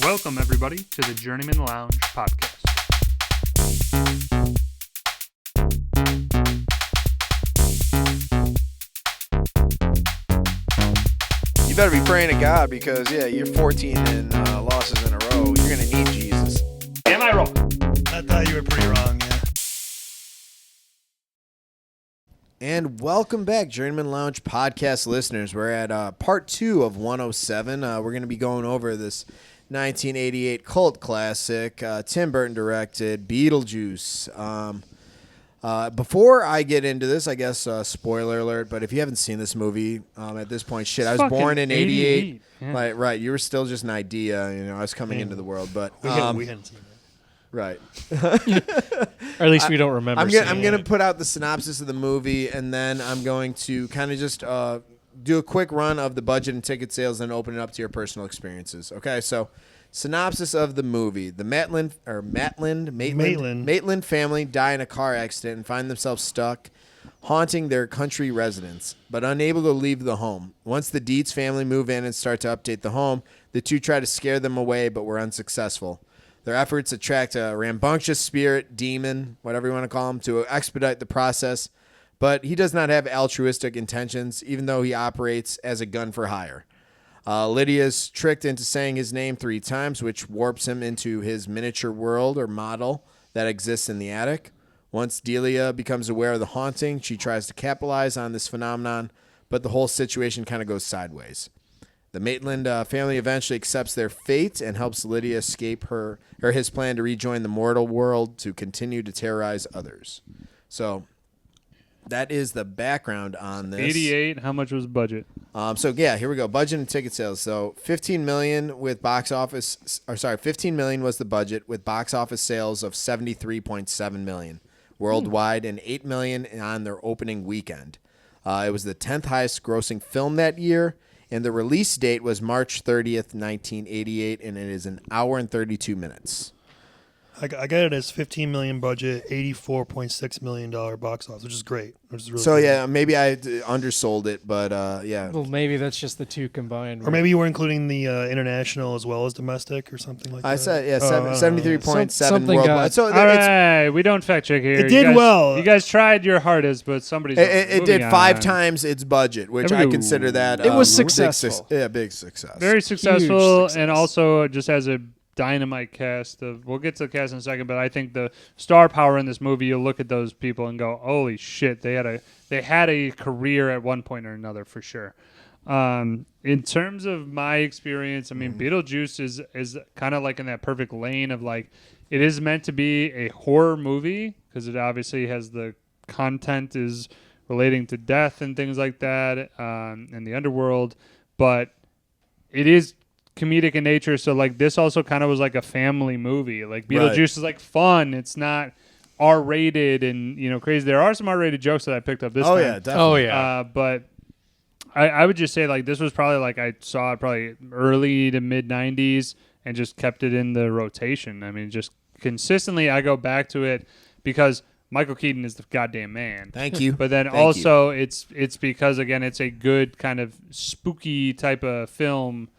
Welcome, everybody, to the Journeymen Lounge podcast. You better be praying to God because, you're 14 and losses in a row. You're going to need Jesus. Am I wrong? I thought you were pretty wrong, yeah. And welcome back, Journeymen Lounge podcast listeners. We're at part 2 of 107. We're going to be going over this 1988 cult classic, Tim Burton directed, Beetlejuice. Before I get into this, I guess spoiler alert, but if you haven't seen this movie at this point, shit, I was born in 88. Yeah. Right, you were still just an idea. I was coming into the world, but We hadn't seen it. right. Or at least we don't remember. I'm going to put out the synopsis of the movie, and then I'm going to kind of just do a quick run of the budget and ticket sales, and open it up to your personal experiences. Okay, so synopsis of the movie: the Maitland family die in a car accident and find themselves stuck, haunting their country residence, but unable to leave the home. Once the Dietz family move in and start to update the home, the two try to scare them away, but were unsuccessful. Their efforts attract a rambunctious spirit, demon, whatever you want to call him, to expedite the process, but he does not have altruistic intentions, even though he operates as a gun for hire. Lydia's tricked into saying his name 3 times, which warps him into his miniature world or model that exists in the attic. Once Delia becomes aware of the haunting, she tries to capitalize on this phenomenon, but the whole situation kind of goes sideways. The Maitland family eventually accepts their fate and helps Lydia escape his plan to rejoin the mortal world to continue to terrorize others. So that is the background on this. 88. How much was the budget? Here we go. Budget and ticket sales. So $15 million with $15 million was the budget with box office sales of $73.7 million worldwide and $8 million on their opening weekend. It was the 10th highest grossing film that year, and the release date was March 30th, 1988, and it is an hour and 32 minutes. I got it as $15 million budget, $84.6 million box office, which is great. Which is really cool. Maybe I undersold it, but yeah. Well, maybe that's just the two combined. Or maybe you were including the international as well as domestic or something like that. I said, 73.7 something worldwide. got- All right, we don't fact check here. It did well. You guys tried your hardest, but somebody's It did moving 5 on. times its budget, which I consider that It was big successful. big success. Very successful, success. and also just as a dynamite cast. We'll get to the cast in a second, but I think the star power in this movie, you look at those people and go, holy shit, they had a career at one point or another for sure. In terms of my experience, I mean, Beetlejuice is kind of like in that perfect lane of like, it is meant to be a horror movie because it obviously has the content is relating to death and things like that, and the underworld, but it is comedic in nature, so like this also kind of was like a family movie. Like Beetlejuice is like fun. It's not R-rated and crazy. There are some R-rated jokes that I picked up this time. Yeah, definitely. Oh yeah. But I would just say like this was probably like I saw it probably early to mid 90s and just kept it in the rotation. I mean, just consistently I go back to it because Michael Keaton is the goddamn man. Thank you. But then also it's because again it's a good kind of spooky type of film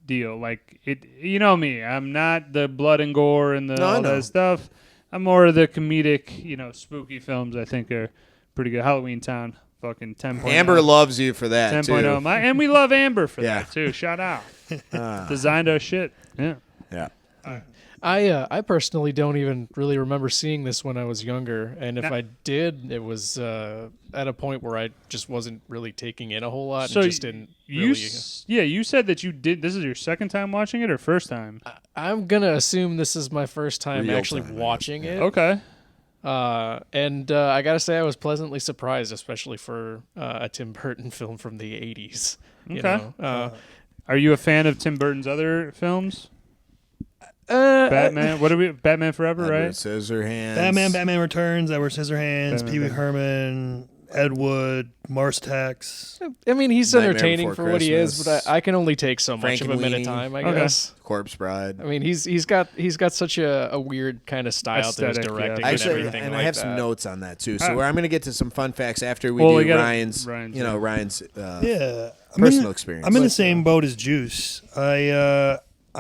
deal. Like it, you know me, I'm not the blood and gore and all that stuff. I'm more of the comedic, spooky films. I think are pretty good. Halloween Town, fucking 10.0. Amber loves you for that 10.0, too. and we love Amber for Yeah. that too. Shout out, designed our shit. Yeah. Yeah. I personally don't even really remember seeing this when I was younger, and if I did, it was at a point where I just wasn't really taking in a whole lot and just didn't really. You said that you did. This is your second time watching it or first time? I'm gonna assume this is my first time Real actually time, watching it. Okay. And I gotta say I was pleasantly surprised, especially for a Tim Burton film from the 80s. Okay. Are you a fan of Tim Burton's other films? Batman. Batman Forever, Edward right? Scissorhands. Batman Returns, Edward Scissorhands, Pee Wee Herman, Ed Wood, Mars Attacks. I mean, he's Nightmare entertaining Before for what he is, Christmas. but I can only take so much of him at a Frankenweenie. time, I Okay. guess. Corpse Bride. I mean, he's got such a weird kind of style to his Aesthetic, directing yeah. and Actually, everything and like I have that. some notes on that too. So Alright. I'm going to get to some fun facts after we We do gotta- Ryan's Ryan's personal experience. I'm in the same boat as Juice. I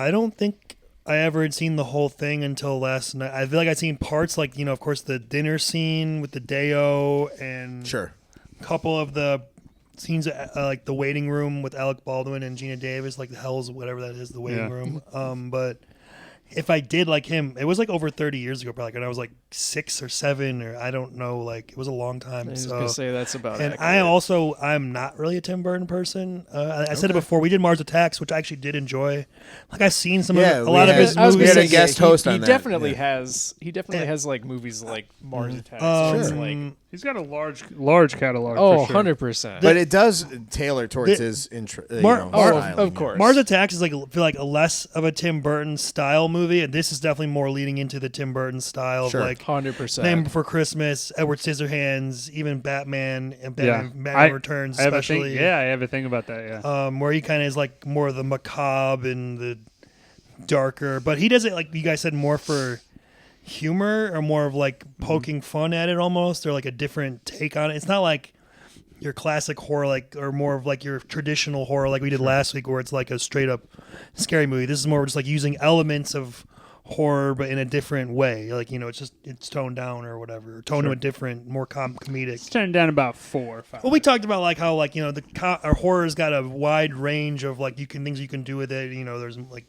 don't think I ever had seen the whole thing until last night. I feel like I'd seen parts, like, of course, the dinner scene with the Deo and Sure. a couple of the scenes, like the waiting room with Alec Baldwin and Gina Davis, like the Hells, whatever that is, the waiting room. But if I did like him, it was like over 30 years ago, probably, when I was like 6 or 7, or I don't know, like it was a long time. I was gonna say that's about And accurate. I'm not really a Tim Burton person. I said it before. We did Mars Attacks, which I actually did enjoy. Like I've seen some a lot of his movies. We had a guest host on he that. definitely has. He definitely has like movies like Mars Attacks. where it's like, he's got a large catalog. oh, for sure. 100%. But it does tailor towards his of course. Mars Attacks is like feel like a less of a Tim Burton style movie, and this is definitely more leading into the Tim Burton style of like 100%. Name Before Christmas, Edward Scissorhands, even Batman and Batman Returns, I especially. I have a thing about that. Yeah. Where he kind of is like more of the macabre and the darker, but he does it, like you guys said, more for humor or more of like poking fun at it almost, or like a different take on it. It's not like your classic horror, like, or more of like your traditional horror like we did last week, where it's like a straight up scary movie. This is more just like using elements of horror but in a different way, like it's toned down or whatever, or toned to a different, more comedic. It's turned down about 4 or 5. Well, we talked about like how like our horror's got a wide range of like things you can do with it. There's like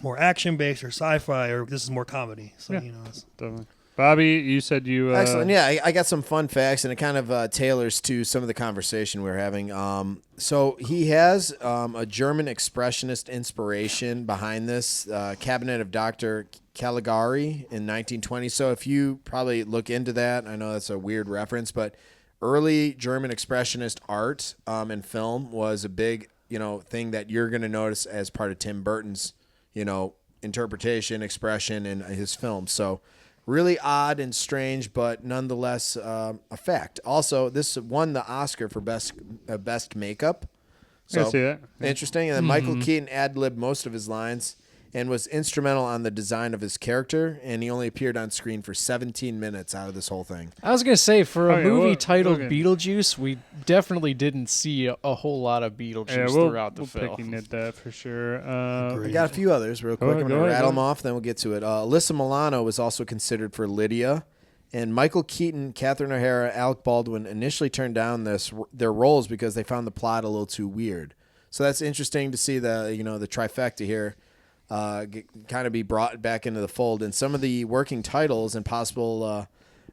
more action based or sci-fi, or this is more comedy. So it's, Definitely. Bobby, you said you excellent. Yeah, I got some fun facts, and it kind of tailors to some of the conversation we're having. So he has a German expressionist inspiration behind this, Cabinet of Dr. Caligari in 1920. So if you probably look into that, I know that's a weird reference, but early German expressionist art and film was a big thing that you're going to notice as part of Tim Burton's interpretation, expression in his films. So really odd and strange, but nonetheless a fact. Also, this won the Oscar for best makeup. So I see that. Interesting. And then Michael Keaton ad-libbed most of his lines and was instrumental on the design of his character, and he only appeared on screen for 17 minutes out of this whole thing. I was going to say, for a movie titled okay. Beetlejuice, we definitely didn't see a whole lot of Beetlejuice throughout the film. We'll picking at that for sure. I got a few others real quick. I'm going to rattle them off, then we'll get to it. Alyssa Milano was also considered for Lydia, and Michael Keaton, Catherine O'Hara, Alec Baldwin initially turned down their roles because they found the plot a little too weird. So that's interesting to see the trifecta here. Kind of be brought back into the fold. And some of the working titles and possible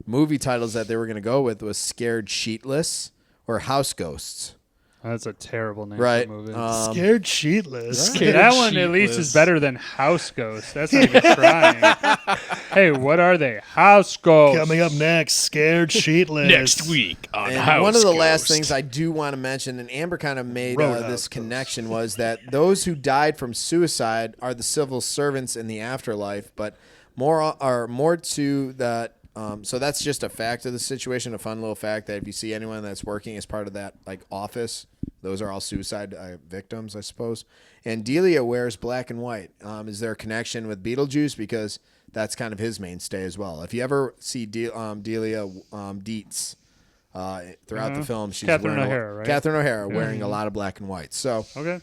movie titles that they were going to go with was Scared Sheetless or House Ghosts. That's a terrible name Right. for a movie. Scared Sheetless. Scared that one at least Sheetless. is better than House Ghosts. That's not even trying. Hey, what are they? House Ghosts. Coming up next, Scared Sheetless. Next week on And House one of the Ghost. last things I do want to mention, and Amber kind of made Roadhouse this Ghost. connection, was that those who died from suicide are the civil servants in the afterlife, but more to that. So that's just a fact of the situation, a fun little fact that if you see anyone that's working as part of that like office, those are all suicide victims, I suppose. And Delia wears black and white. Is there a connection with Beetlejuice? Because that's kind of his mainstay as well. If you ever see Delia Dietz throughout the film, she's Catherine wearing O'Hara, right? Catherine O'Hara wearing a lot of black and white. So, Okay.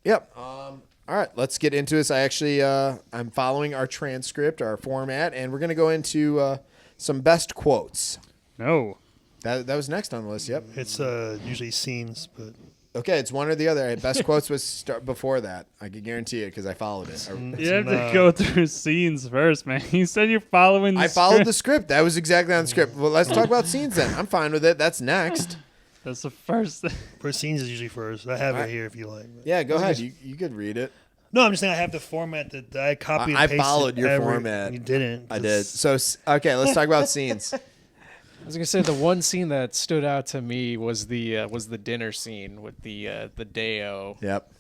yep. All right, let's get into this. I actually, I'm following our transcript, our format, and we're going to go into some best quotes. No. That was next on the list. Yep. It's usually scenes, but Okay, it's one or the other. Best quotes was before that. I can guarantee it because I followed it. You have to go through scenes first, man. You said you're following the I followed the script. That was exactly on the script. Well, let's talk about scenes then. I'm fine with it. That's next. That's the first thing. first scenes is usually first. I have it here if you like. Yeah, go ahead. You could read it. No, I'm just saying I have the format that I copied. I and pasted followed your format. You didn't. I did. So, okay, let's talk about scenes. I was gonna say the one scene that stood out to me was the dinner scene with the Deo. Yep.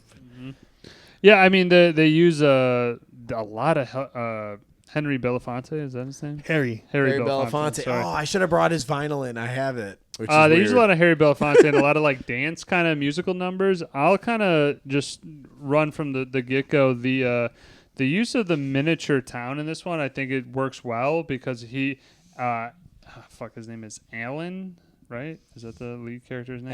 Yeah, I mean they use a lot of Henry Belafonte. Is that his name? Harry Belafonte. Sorry. Oh, I should have brought his vinyl in. I have it. Which is They weird. use a lot of Harry Belafonte and a lot of like dance kind of musical numbers. I'll kind of just run from the get go. The use of the miniature town in this one, I think it works well because he, his name is Alan, right? Is that the lead character's name?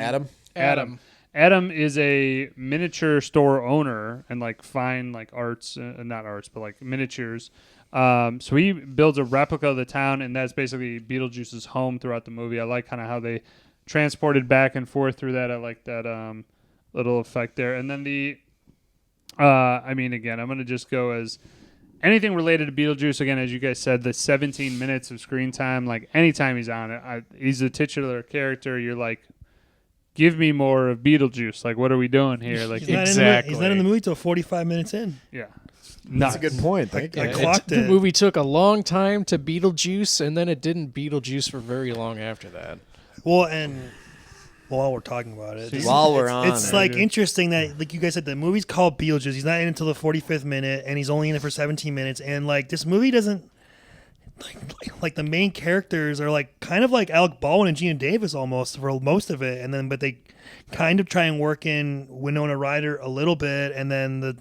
Adam. Is a miniature store owner and like fine like arts, not arts, but like miniatures. So he builds a replica of the town, and that's basically Beetlejuice's home throughout the movie. I like kind of how they transported back and forth through that. I like that little effect there. And then again, I'm going to just go as anything related to Beetlejuice. Again, as you guys said, the 17 minutes of screen time, like anytime he's on it, he's a titular character. You're like, give me more of Beetlejuice. Like, what are we doing here? Like, he's not in the movie till 45 minutes in. Yeah. That's a good point. Thank you. I clocked The it. movie took a long time to Beetlejuice, and then it didn't Beetlejuice for very long after that. Well, and while we're talking about it, While we're on it's it. like interesting that, like you guys said, the movie's called Beetlejuice. He's not in until the 45th minute, and he's only in it for 17 minutes. And like this movie doesn't like the main characters are like kind of like Alec Baldwin and Gina Davis almost for most of it, and then but they kind of try and work in Winona Ryder a little bit, and then the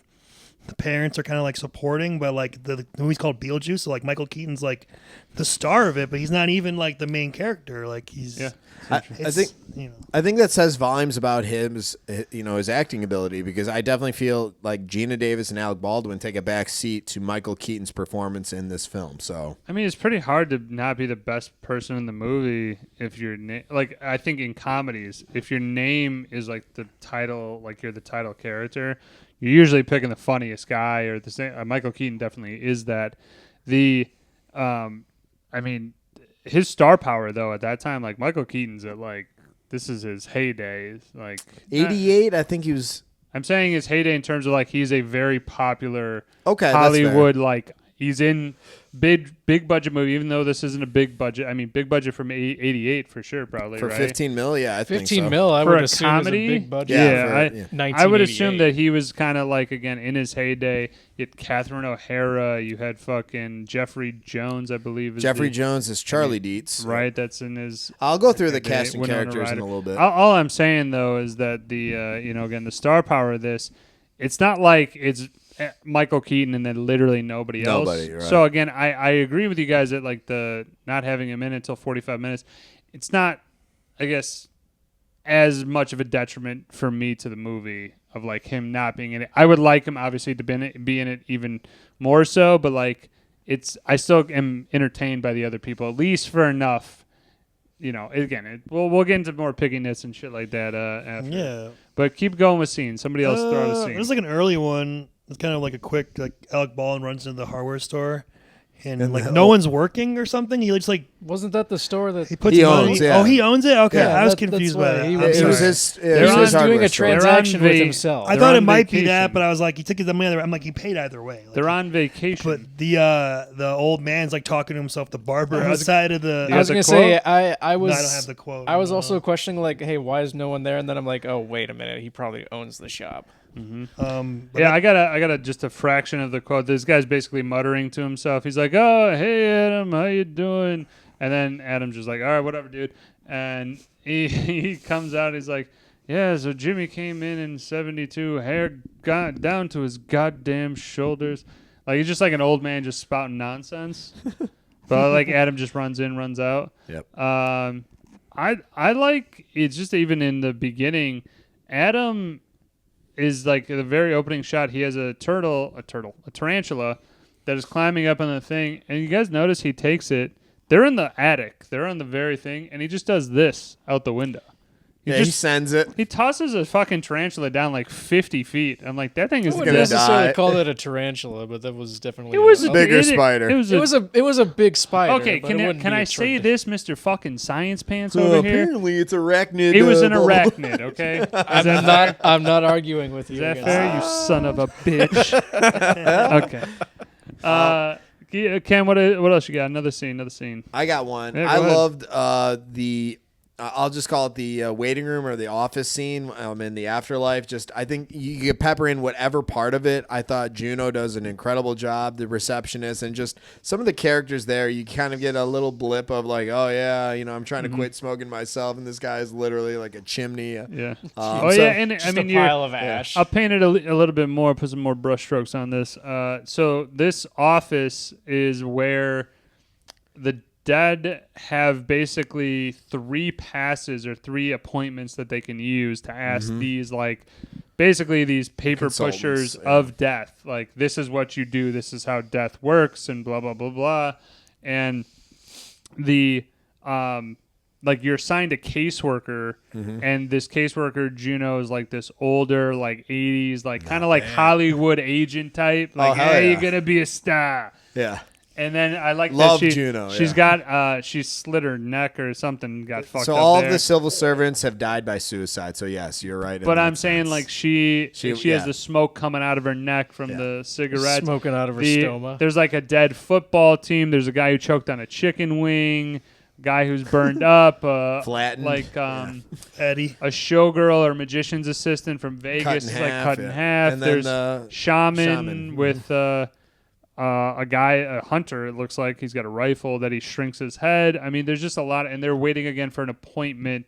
parents are kind of like supporting, but like the movie's called Beetlejuice, so like Michael Keaton's like the star of it, but he's not even like the main character. Like he's I think that says volumes about his acting ability, because I definitely feel like Gina Davis and Alec Baldwin take a back seat to Michael Keaton's performance in this film. So I mean, it's pretty hard to not be the best person in the movie if your like I think in comedies, if your name is like the title, like you're the title character, you're usually picking the funniest guy or the same. Michael Keaton definitely is that. I mean, his star power though at that time, like Michael Keaton's at like this is his heyday. Like 88, I think he was. I'm saying his heyday in terms of like he's a very popular Okay, Hollywood like he's in big budget movie, even though this isn't a big budget. I mean, big budget from 88 for sure, probably For right? 15 mil, yeah, I think 15 so. mil, I For would a assume comedy? is a big budget. Yeah, I would assume 1988. that he was kind of like, again, in his heyday. You had Catherine O'Hara, you had fucking Jeffrey Jones, I believe. Jeffrey Jones is Charlie Dietz. Right, that's in his... I'll go through the heyday, cast and Winona characters in Ryder. a little bit. All I'm saying, though, is that the, again, the star power of this, it's not like it's Michael Keaton and then literally nobody else. Right. So, again, I agree with you guys that, like, the not having him in until 45 minutes, it's not, I guess, as much of a detriment for me to the movie of like him not being in it. I would like him obviously to be in it even more so, but like I still am entertained by the other people, at least for enough. Again, we'll get into more pickiness and shit like that after. Yeah, but keep going with scenes. Somebody else throw out a scene. There's like an early one. It's kind of like a quick, like Alec Baldwin runs into the hardware store, and like no one's working or something. He just like Wasn't that the store that he puts He his money. owns, yeah. Oh, he owns it. Okay, Yeah, I was that's confused why by that. he I'm was- It was sorry. his. They're It was on his hardware doing a store. transaction with va- himself. I They're thought it on might be vacation. that, but I was like, he took his money. I'm like, he paid either way. Like, They're on vacation. But the old man's like talking to himself, the barber outside of the. You I was got gonna the say quote? I was No, I don't have the quote. I was No. also questioning like, hey, why is no one there? And then I'm like, oh, wait a minute, he probably owns the shop. But Yeah, I got just a fraction of the quote. This guy's basically muttering to himself. He's like, "Oh, hey Adam, how you doing?" And then Adam's just like, "All right, whatever, dude." And he comes out. He's like, "Yeah, so Jimmy came in '72, hair got down to his goddamn shoulders." Like he's just like an old man just spouting nonsense. But like Adam just runs in, runs out. Yep. I like it's just even in the beginning, Adam is like the very opening shot. He has a tarantula that is climbing up on the thing, and you guys notice he takes it. They're in the attic. They're on the very thing, and he just does this out the window. He sends it. He tosses a fucking tarantula down like 50 feet. I'm like, that thing is I gonna wouldn't necessarily die. call that a tarantula, but that was definitely It was a a bigger spider. It was it was a big spider. okay. but it wouldn't Can be I a say turtle. this, Mr. Fucking Science Pants Oh, over here? apparently, it's arachnid. It was an blah, blah, blah. arachnid. Okay, is that fair? I'm not arguing with you. Is that against fair, you son of a bitch? Okay. Ken, what else you got? Another scene. I got one. Yeah, I go ahead. loved the. I'll just call it the waiting room or the office scene in the afterlife. Just I think you could pepper in whatever part of it. I thought Juno does an incredible job, the receptionist, and just some of the characters there. You kind of get a little blip of like, oh yeah, I'm trying to quit smoking myself, and this guy is literally like a chimney. Yeah. So- and Just I mean, a pile of ash. I'll paint it a little bit more, put some more brush strokes on this. So this office is where the dead have basically 3 passes or 3 appointments that they can use to ask these basically these paper pushers of death. Like, this is what you do. This is how death works, and blah blah blah blah. And the you're assigned a caseworker, and this caseworker Juno is like this older, like 80s, like kind of like Hollywood agent type. Like, hey, you're gonna be a star. Yeah. And then I like Love that Juno. She's got she slit her neck or something, got fucked up. So all there. of the civil servants have died by suicide. So yes, you're right. But I'm saying like she has the smoke coming out of her neck from the cigarette, smoking out of her stoma. There's like a dead football team. There's a guy who choked on a chicken wing. Guy who's burned up, flattened, like Eddie, a showgirl or magician's assistant from Vegas, is like cut in half. And there's then shaman with a guy, a hunter. It looks like he's got a rifle that he shrinks his head. I mean, there's just a lot, and they're waiting again for an appointment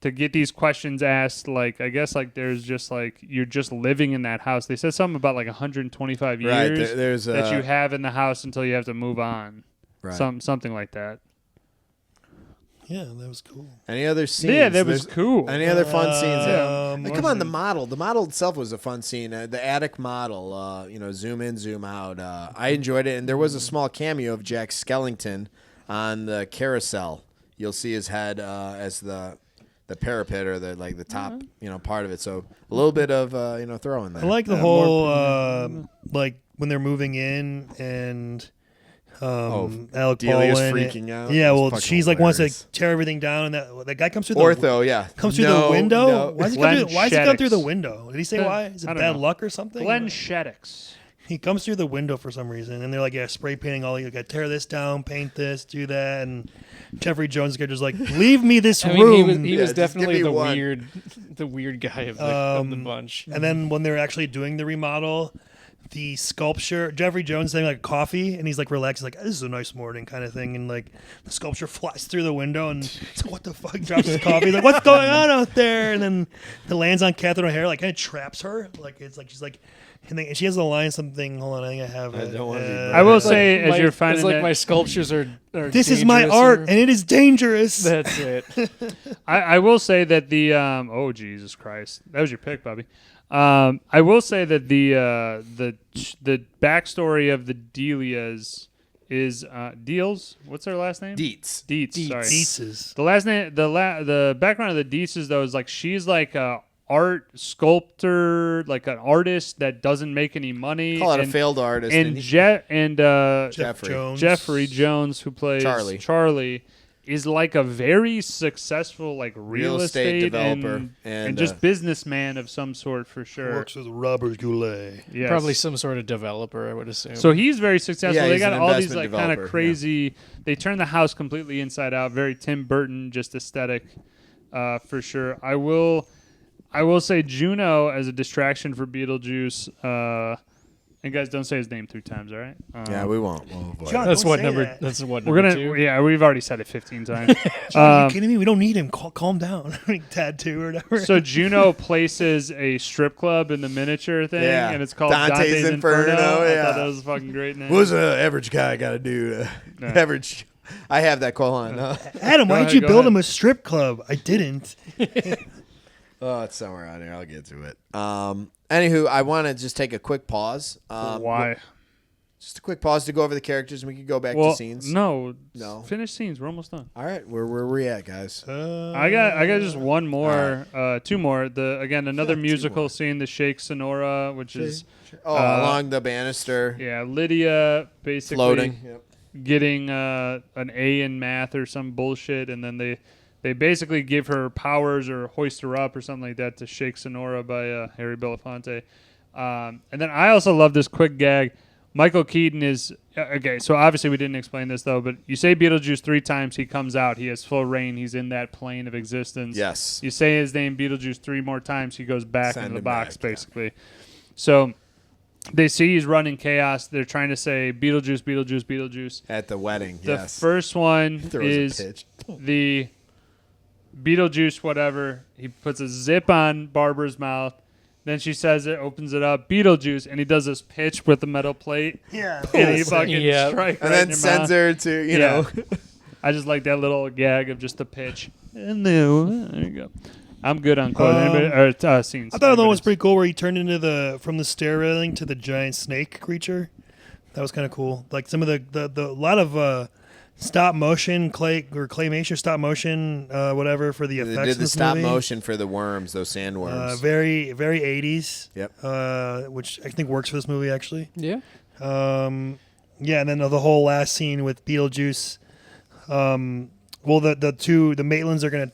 to get these questions asked. Like, I guess like there's just like you're just living in that house. They said something about like 125 years right, there's that you have in the house until you have to move on. Right. Something like that. Yeah, that was cool. Any other scenes? Yeah, that was cool. Any other fun scenes? Yeah. Come on, the model. The model itself was a fun scene. The attic model, zoom in, zoom out. I enjoyed it, and there was a small cameo of Jack Skellington on the carousel. You'll see his head as the parapet or the top, part of it. So a little bit of throw in there. I like the whole like when they're moving in and. Alec Delia's Baldwin, freaking out. Yeah, It's well, fucking she's like wants hilarious. to tear everything down, and that guy comes through comes through the window. No. Why is he Glenn come through the Shaddix. window? Did he say why? Is it I don't bad know. luck or something? Glenn Shaddix. He comes through the window for some reason, and they're like, spray painting all. You got to tear this down, paint this, do that, and Jeffrey Jones just like, leave me this I room. mean, he was just definitely give me the one. weird guy of the bunch. And then when they're actually doing the remodel, the sculpture, Jeffrey Jones saying like coffee, and he's like relaxed, like, this is a nice morning kind of thing, and like the sculpture flies through the window, and he's like, what the fuck, drops his coffee, he's like, what's going on out there? And then it lands on Catherine O'Hara, like kind of traps her, like it's like she's like, and she has a line something. Hold on, I think I have it. don't wanna be I will say, as you're finding it's like that, my sculptures are this is my dangerous art, or- and it is dangerous. That's it. I will say that the oh Jesus Christ, that was your pick, Bobby. I will say that the backstory of the Delias is Deals. What's her last name? Dietz. Dietz. Sorry. Dietzes. The last name, the background of the Dietzes though is like she's like a art sculptor, like an artist that doesn't make any money. Call it a failed artist. And Jeffrey. Jeffrey Jones, who plays Charlie. is like a very successful like real estate developer and just businessman of some sort for sure. Works with Robert Goulet. Yes. Probably some sort of developer, I would assume. So he's very successful. Yeah, They he's got an all these investment like kind of developer, crazy. They turn the house completely inside out. Very Tim Burton, just aesthetic, for sure. I will say Juno as a distraction for Beetlejuice. And guys, don't say his name 3 times, all right? Yeah, we won't. We'll avoid John, it. that's don't what say number. that. That's what We're number gonna. 2. Yeah, we've already said it 15 times. Are you kidding me? We don't need him. Calm down. Tattoo or whatever. So Juno places a strip club in the miniature thing, Yeah. and it's called Dante's Inferno, I yeah. thought that was a fucking great name. What was an average guy got to do? Average. I have that quote on. Adam, why Go didn't you ahead, go build ahead. him a strip club? I didn't. Oh, it's somewhere out here. I'll get to it. Anywho, I want to just take a quick pause. Why? Just a quick pause to go over the characters, and we can go back Well, to scenes. no. No. Finish scenes. We're almost done. All right, where we at, guys? I got just one more, 2 more. Another musical more. scene, the Shake Sonora, which is Along the banister, Lydia basically floating. Yep. getting an A in math or some bullshit, and then they basically give her powers or hoist her up or something like that to Shake Sonora by Harry Belafonte. And then I also love this quick gag. Michael Keaton is okay. So obviously we didn't explain this though, but you say Beetlejuice 3 times, he comes out. He has full reign. He's in that plane of existence. Yes. You say his name Beetlejuice 3 more times, he goes back Send into the him box back, yeah. basically. So they see he's running chaos. They're trying to say Beetlejuice, Beetlejuice, Beetlejuice. At the wedding, The yes. first one There was is a pitch. the Beetlejuice whatever. He puts a zip on Barbara's mouth. Then she says it, opens it up, Beetlejuice, and he does this pitch with the metal plate. Yeah. And he fucking Yeah. strikes And right then in your sends mouth. her to, you know. I just like that little gag of just the pitch. And there you go. I'm good on quotes or scenes. I thought that was pretty cool where he turned into from the stair railing to the giant snake creature. That was kind of cool. Like some of the lot of stop motion claymation stop motion whatever for the effects. They did in the this stop movie. motion for the worms, those sandworms. Very very 80s. Yep. Which I think works for this movie actually. Yeah. Yeah, and then the whole last scene with Beetlejuice. Well, the Maitlands are gonna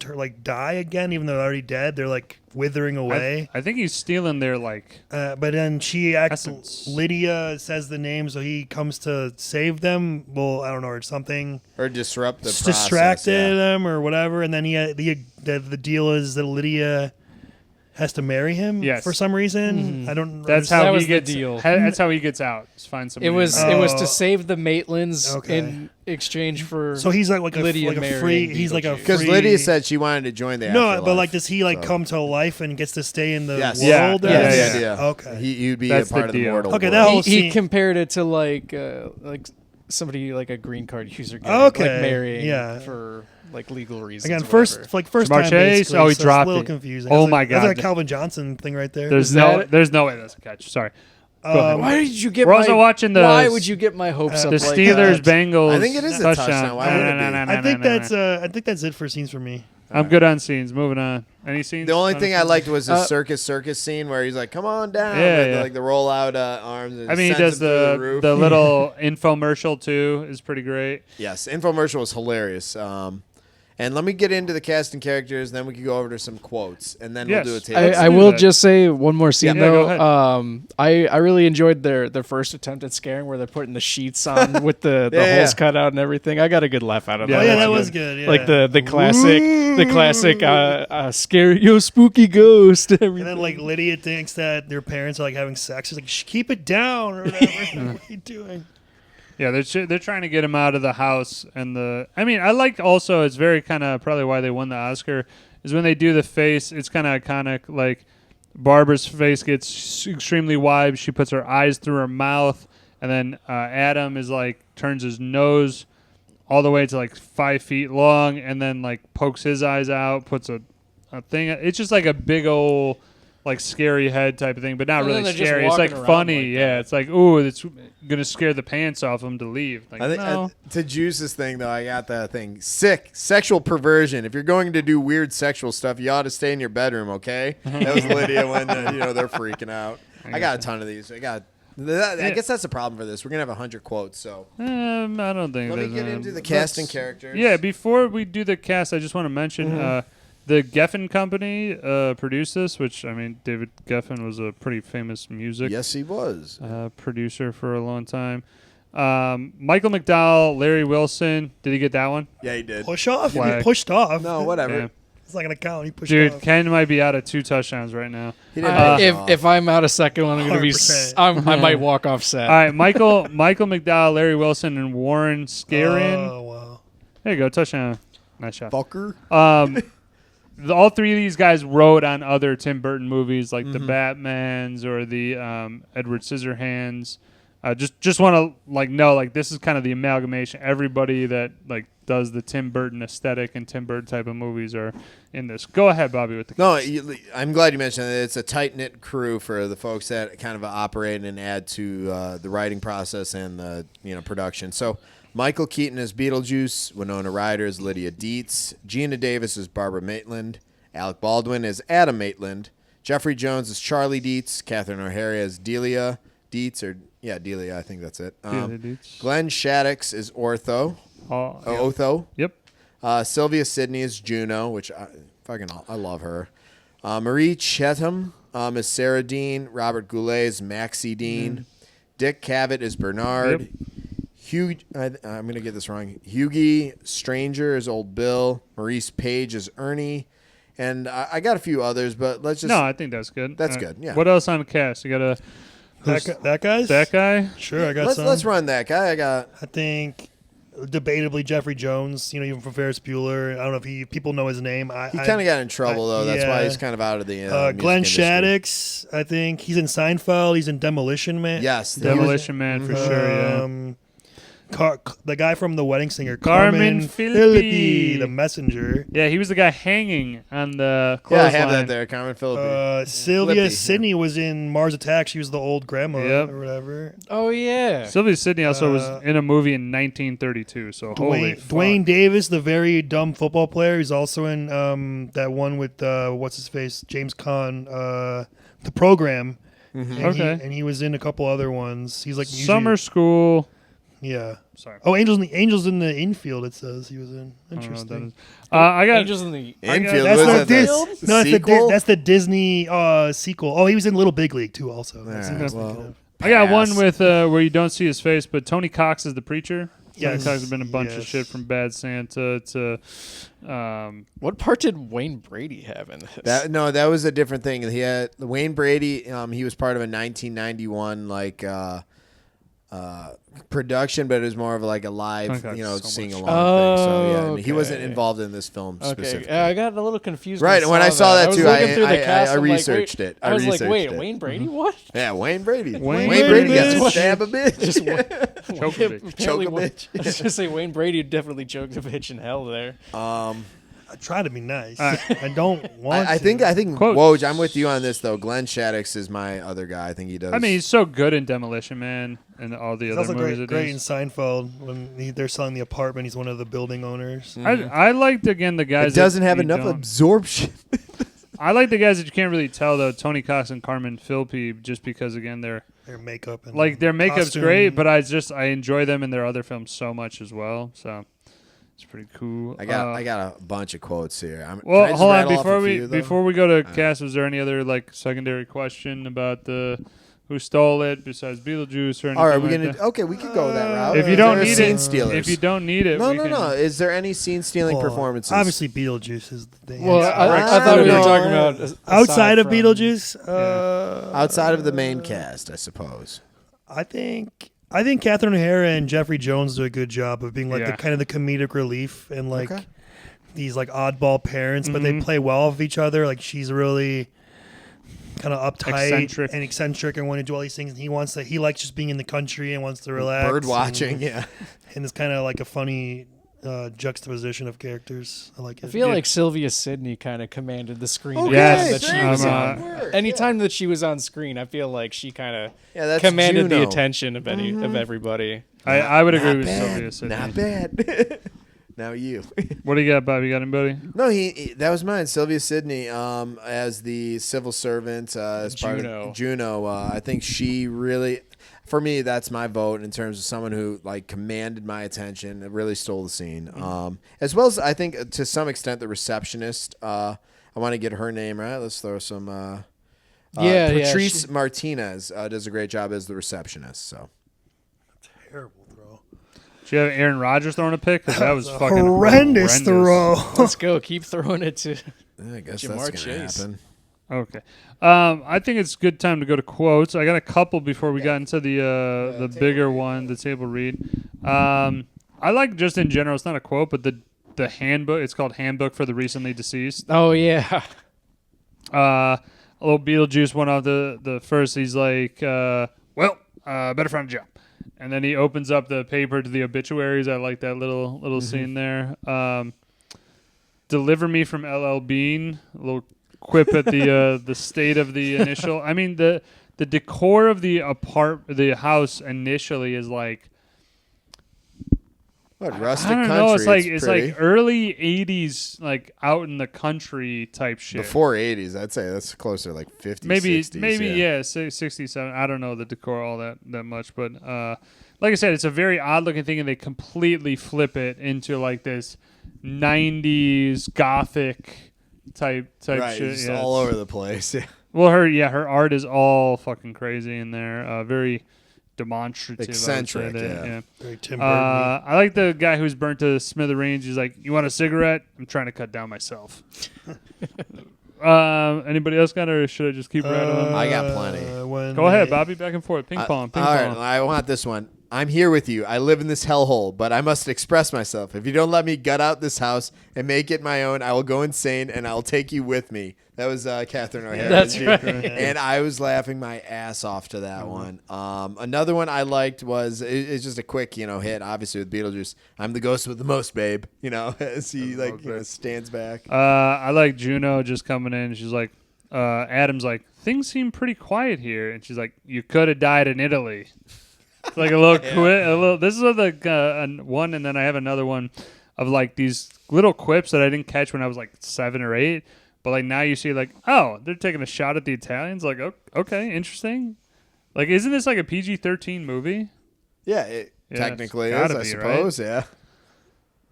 die again, even though they're already dead. They're like withering away. I think he's stealing their But then she essence. Lydia says the name, so he comes to save them. Well, I don't know, or something. Or disrupt the process. Distracted them or whatever, and then the deal is that Lydia has to marry him for some reason. I don't. That's understand. how That he was the gets. deal. That's how he gets out. Is find somebody. It was Oh. to save the Maitlands Okay. in exchange for. So he's like Lydia a free. marrying He's like a Because free. Lydia said she wanted to join the no, afterlife. but like, does he so. come to life and gets to stay in the Yes. world? Yeah, as- yeah. Okay. He'd be That's a part the of the deal. mortal Okay, world. that whole he scene- compared it to like somebody like a green card user getting, Okay, like marrying yeah. for like legal reasons. Again, or first whatever. time. Chase? Basically, Oh, he so dropped it's a little it. confusing. Oh That's my like, that's God. like a Calvin Johnson thing right there. There's Is that- no way that's a catch. Sorry. Go ahead. Why did you get? We're my, also watching the- Why would you get my hopes up? The like Steelers that? Bengals. I think it is a touchdown. Why would it be? I think that's it for scenes for me. I'm good on scenes. Moving on. Any scenes? The only on thing I scenes? liked was the circus scene where he's like, "Come on down!" Yeah, and yeah. like the roll out arms. And I mean, he sends does him through the roof. the little infomercial too. Is pretty great. Yes, infomercial was hilarious. And let me get into the cast and characters, then we can go over to some quotes, and then Yes. we'll do a tape. Let's I do will that. just say one more scene Yeah, go though. ahead. I really enjoyed their first attempt at scaring where they're putting the sheets on with the Yeah, holes yeah. cut out and everything. I got a good laugh out of Yeah, Oh that. yeah, that's that good. was good. Yeah. Like the classic scary spooky ghost. Everything. And then like Lydia thinks that their parents are like having sex. She's like, keep it down or whatever. What are you doing? Yeah, they're trying to get him out of the house, and I like also it's very kind of probably why they won the Oscar is when they do the face. It's kind of iconic. Like Barbara's face gets extremely wide. She puts her eyes through her mouth, and then Adam is like turns his nose all the way to like 5 feet long, and then like pokes his eyes out, puts a thing. It's just like a big old like scary head type of thing, but not And then really they're just scary. It's like walking around funny. like Yeah, that. it's like ooh, it's gonna scare the pants off him to leave. Like I think no. to juice this thing though, I got that thing. Sick sexual perversion. If you're going to do weird sexual stuff, you ought to stay in your bedroom. Okay, that was Lydia when they're freaking out. I got a ton of these. I guess that's the problem for this. We're gonna have 100 quotes. So I don't think. let me there's get into the cast and characters. Yeah, before we do the cast, I just want to mention the Geffen Company produced this, which I mean, David Geffen was a pretty famous music Yes, he was. producer for a long time. Michael McDowell, Larry Wilson. Did he get that one? Yeah, he did. Push off? Flag. He pushed off. No, whatever. Yeah. It's not gonna count. He pushed Dude, off. Ken might be out of 2 touchdowns right now. He didn't push if off. if I'm out a second one, I'm gonna be. 100%. I might walk off set. All right, Michael McDowell, Larry Wilson, and Warren Scarin. Oh wow. There you go, touchdown. Nice shot. fucker. All 3 of these guys wrote on other Tim Burton movies like the Batmans or the Edward Scissorhands. Just want to know this is kind of the amalgamation. Everybody that does the Tim Burton aesthetic and Tim Burton type of movies are in this. Go ahead, Bobby, with the No, I'm glad you mentioned that. It's a tight knit crew for the folks that kind of operate and add to the writing process and the production. So Michael Keaton is Beetlejuice, Winona Ryder is Lydia Dietz, Gina Davis is Barbara Maitland, Alec Baldwin is Adam Maitland, Jeffrey Jones is Charlie Dietz, Catherine O'Hara is Delia Dietz, Delia, I think that's it. Delia Dietz. Glenn Shaddix is Ortho. Otho. Yep. Sylvia Sidney is Juno, which I love her. Marie Chetham is Sarah Dean. Robert Goulet is Maxie Dean. Dick Cavett is Bernard. Yep. I'm going to get this wrong. Hughie Stranger is Old Bill. Maurice Page is Ernie. And I got a few others, but let's just... No, I think that's good. That's good, yeah. What else on the cast? You got a... That guy's? That guy? Sure, I got some. Let's run that guy. I think debatably Jeffrey Jones, even from Ferris Bueller. I don't know if people know his name. He kind of got in trouble, though. That's why he's kind of out of the music Glenn industry. Shaddix, I think. He's in Seinfeld. He's in Demolition Man. Yes. Demolition Man for sure, yeah. the guy from The Wedding Singer, Carmen Philippi. the messenger. Yeah, he was the guy hanging on the Yeah, I clothesline. have that there. Carmen Philippi. Sylvia Flippy. Sidney was in Mars Attacks. She was the old grandma Yep. or whatever. Oh yeah. Sylvia Sidney also was in a movie in 1932. So holy fuck. Dwayne Davis, the very dumb football player, he's also in that one with what's his face, James Caan, The Program. Mm-hmm. And he was in a couple other ones. He's like Summer School. Yeah. Sorry. Oh, Angels in the Infield. It says he was in. I don't know what that Interesting. is. I got Angels in the Infield. That's Was not that this. the No, sequel? that's the Disney sequel. Oh, he was in Little Big League too. Also, That's Alright, what I was well. thinking of. I got Pass. one with where you don't see his face, but Tony Cox is the preacher. Tony Yes. Cox has been in a bunch of Yes. shit from Bad Santa to What part did Wayne Brady have in this? That was a different thing. He had Wayne Brady. He was part of a 1991 production, but it was more of like a live, Okay, so sing much. along thing. So yeah, Oh, he wasn't okay. involved in this film Okay, specifically. I got a little confused. Right, and when I saw that was too, looking I- through the I- cast, I I'm like, researched wait, it. I I was like, researched wait, it. Wayne Brady? What? Yeah, Wayne Brady. Wayne Brady got Brady. to stab a bitch. Just Choke a bitch. Choke a Apparently, bitch. I was gonna say Wayne Brady definitely choked a bitch in hell there. I try to be nice. All I don't want. I think Quotes. Woj, I'm with you on this though. Glenn Shaddix is my other guy. I think he does. I mean, he's so good in Demolition Man and all the He's other also movies. great in it is. Seinfeld when they're selling the apartment. He's one of the building owners. I liked again the guys. it doesn't that have you enough don't- absorption. I like the guys that you can't really tell though. Tony Cox and Carmen Philippi, just because again Their makeup and their makeup's costume. great, but I enjoy them in their other films so much as well. So it's pretty cool. I got a bunch of quotes here. Can I Well, just hold on rattle off a few, though? before we go to cast. Was there any other secondary question about the who stole it besides Beetlejuice or anything? All right, we're like gonna. that? Okay, we could go that route. If you Is don't there need scene it, stealers. if you don't need it, no, we no, can, no. Is there any scene stealing Well, performances? Obviously, Beetlejuice is the Well, answer. I thought we were No. talking about outside of from- Beetlejuice. outside of the main cast, I suppose. I think Catherine O'Hara and Jeffrey Jones do a good job of being like Yeah. the kind of the comedic relief and like Okay. these like oddball parents, but they play well with each other. Like she's really kind of uptight and eccentric and want to do all these things. And he likes just being in the country and wants to relax. Bird watching, yeah. And it's kind of like a funny juxtaposition of characters. I like it. I feel like Sylvia Sidney kind of commanded the screen. Okay, Yes, that she thanks. was I'm, on. Anytime that she was on screen, I feel like she kind of That's commanded the Juno. attention of of everybody. I would agree Not with bad. Sylvia Sidney. Not bad. Now you. What do you got, Bob? You got anybody? No, that was mine. Sylvia Sidney, as the civil servant, as part Juno. of Juno. I think she really, for me, that's my vote in terms of someone who commanded my attention. It really stole the scene. As well as I think to some extent the receptionist. I want to get her name right. Let's throw some. Patrice Martinez does a great job as the receptionist. So. terrible throw. Did you have Aaron Rodgers throwing a pick? 'Cause that was fucking Horrendous throw. Let's go. Keep throwing it to. I guess Jamar that's gonna Chase. happen. Okay. I think it's a good time to go to quotes. I got a couple before we got into the bigger one, the table read. I like just in general, it's not a quote, but the handbook, it's called Handbook for the Recently Deceased. Oh yeah. A little Beetlejuice went off the first. He's like, better find a job. And then he opens up the paper to the obituaries. I like that little scene there. Deliver me from LL Bean. A little quip at the state of the initial. I mean the decor of the house initially is like, What, rustic I don't country? know. It's pretty. like early '80s, like out in the country type shit. Before 80s, I'd say that's closer to like 50s, Maybe 60s, yeah, 67. I don't know the decor all that much, but like I said, it's a very odd looking thing, and they completely flip it into like this '90s gothic type right, shit. just Yeah, all over the place. Well, her art is all fucking crazy in there. Very demonstrative, I would say Eccentric, that, yeah. Very Tim Burton. I like the guy who's burnt to smithereens. He's like, "You want a cigarette? I'm trying to cut down myself." Anybody else got it, or should I just keep rattling? I got plenty. Go ahead, Bobby. Back and forth. Ping pong. All right, I want this one. I'm here with you. I live in this hellhole, but I must express myself. If you don't let me gut out this house and make it my own, I will go insane and I'll take you with me. That was Catherine O'Hara. That's right. And I was laughing my ass off to that one. Another one I liked was, it's just a quick, hit, obviously, with Beetlejuice. I'm the ghost with the most, babe. As he, stands back. I like Juno just coming in. She's like, Adam's like, things seem pretty quiet here. And she's like, you could have died in Italy. It's like a little quip. This is one, and then I have another one of like these little quips that I didn't catch when I was like 7 or 8. But like now you see like, oh, they're taking a shot at the Italians. Like, okay, interesting. Like, isn't this like a PG-13 movie? Yeah, technically it's is, gotta I be, suppose. right? Yeah.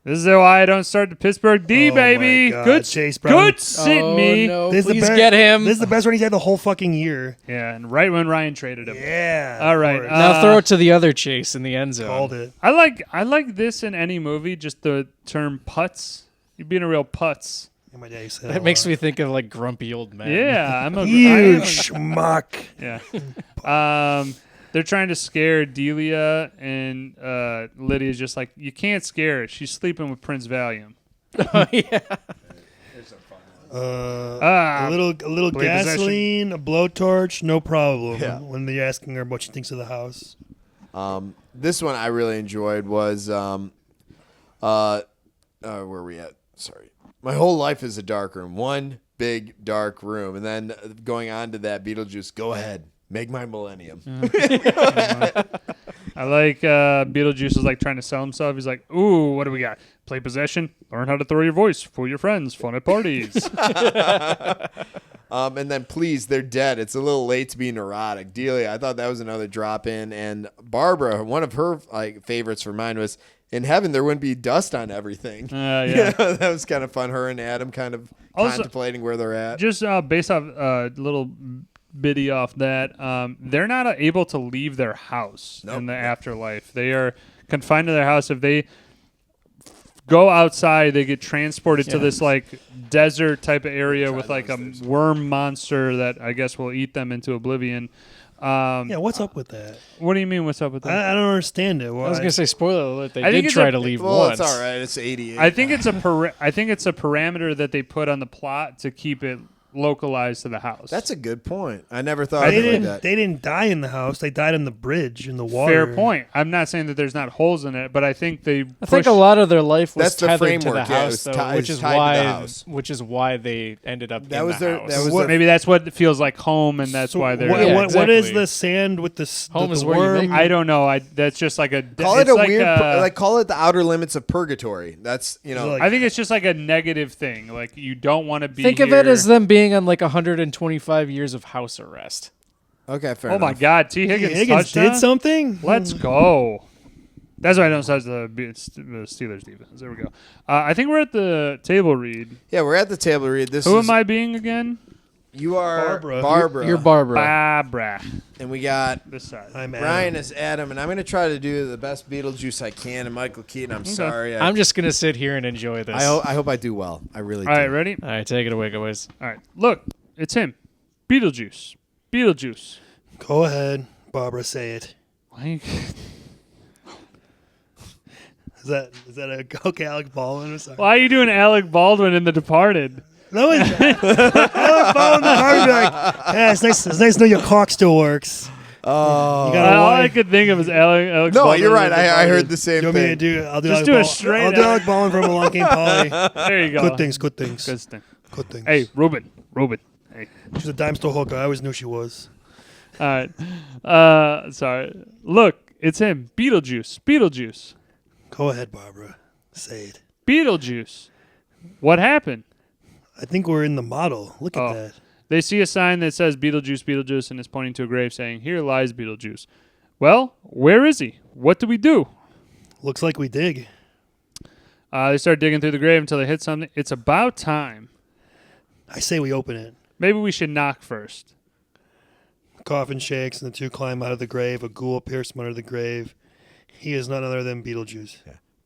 This is why I don't start the Pittsburgh D, Oh baby. my God, Good, Chase Brown. good sit me. No, This is the please best- get him. This is the best run he's had the whole fucking year. Yeah, and right when Ryan traded him. Yeah. All right, of course. Now throw it to the other Chase in the end zone. Called it. I like this in any movie. Just the term putz. You're being a real putz. Yeah, my dad said That makes me think of like grumpy old men. Yeah, I'm a You schmuck. Yeah. They're trying to scare Delia, and Lydia's just like, you can't scare her. She's sleeping with Prince Valium. Oh, yeah. A little play gasoline, a blowtorch, no problem. Yeah. When they're asking her what she thinks of the house. This one I really enjoyed was where are we at? Sorry. My whole life is a dark room. One big dark room. And then going on to that, Beetlejuice, go ahead. Make my millennium. I like Beetlejuice is like trying to sell himself. He's like, ooh, what do we got? Play possession, learn how to throw your voice, fool your friends, fun at parties. And then please, they're dead. It's a little late to be neurotic. Delia, I thought that was another drop in. And Barbara, one of her favorites for mine was, in heaven there wouldn't be dust on everything. Yeah. That was kind of fun. Her and Adam kind of Also, contemplating where they're at. Just based off a little bitty off that, they're not able to leave their house in the afterlife. They are confined to their house. If they go outside, they get transported to this like desert type of area with like a worm monster that I guess will eat them into oblivion. Yeah, what's up with that? What do you mean? What's up with that? I don't understand it. I was gonna say, spoiler alert. They I think did it's try a- to leave Well, once. it's all right. It's 88. I think it's a parameter that they put on the plot to keep it localized to the house. That's a good point. I never thought They of it like didn't. that. They didn't die in the house. They died in the bridge in the water. fair point. I'm not saying that there's not holes in it, but I think they I think a lot of their life was That's the tethered to the framework, yeah, it house, was though, ti- which it's is tied to the why house. they ended up That in was the their- house. that was What, maybe that's what feels like home, and that's why they're. What, Yeah, what is exactly. the sand with the Home the is where you worm? make I don't know. That's just like a. Call it's it a like weird, call it the outer limits of purgatory. That's, Like- I think it's just like a negative thing. Like you don't want to be. Think of it as them being on like 125 years of house arrest. okay, fair Oh enough. my God, T. Higgins, Higgins touchdown? did something. Let's go. That's why I don't touch the Steelers defense. There we go. I think we're at the table read. Yeah, we're at the table read. Who am I being again? You are Barbara. Barbara. You're Barbara. Barbara. And we got This side. I'm Ryan as Adam, and I'm going to try to do the best Beetlejuice I can. And Michael Keaton, I'm sorry. I'm just gonna sit here and enjoy this. I hope I do well. I really All do. right, ready? All right, take it away, guys. All right. Look, it's him. Beetlejuice. Beetlejuice. Go ahead, Barbara. Say it. Why? Is that a okay? Alec Baldwin. I'm sorry. Why are you doing Alec Baldwin in The Departed? No, it's Alec Baldwin. The hard like, yeah, it's nice. It's nice to know your cock still works. Oh. You got a All I wife. could think of is Alex No, Baldwin you're in right. The I Departed. heard the same You want me to thing. do? I'll do. Just Alec do a Baldwin. straight I'll do Alec- Alec Baldwin from Along Came Polly. There you go. Good things. Good things. Good thing. Good things. Hey, Ruben. Hey. She's a dime store hooker. I always knew she was. All right. Sorry. Look, it's him. Beetlejuice. Go ahead, Barbara. Say it. Beetlejuice. What happened? I think we're in the model. Look at Oh. that. They see a sign that says Beetlejuice, and is pointing to a grave saying, "Here lies Beetlejuice." Well, where is he? What do we do? Looks like we dig. They start digging through the grave until they hit something. It's about time. I say we open it. Maybe we should knock first. Coffin shakes and the two climb out of the grave. A ghoul appears from under the grave. He is none other than Beetlejuice.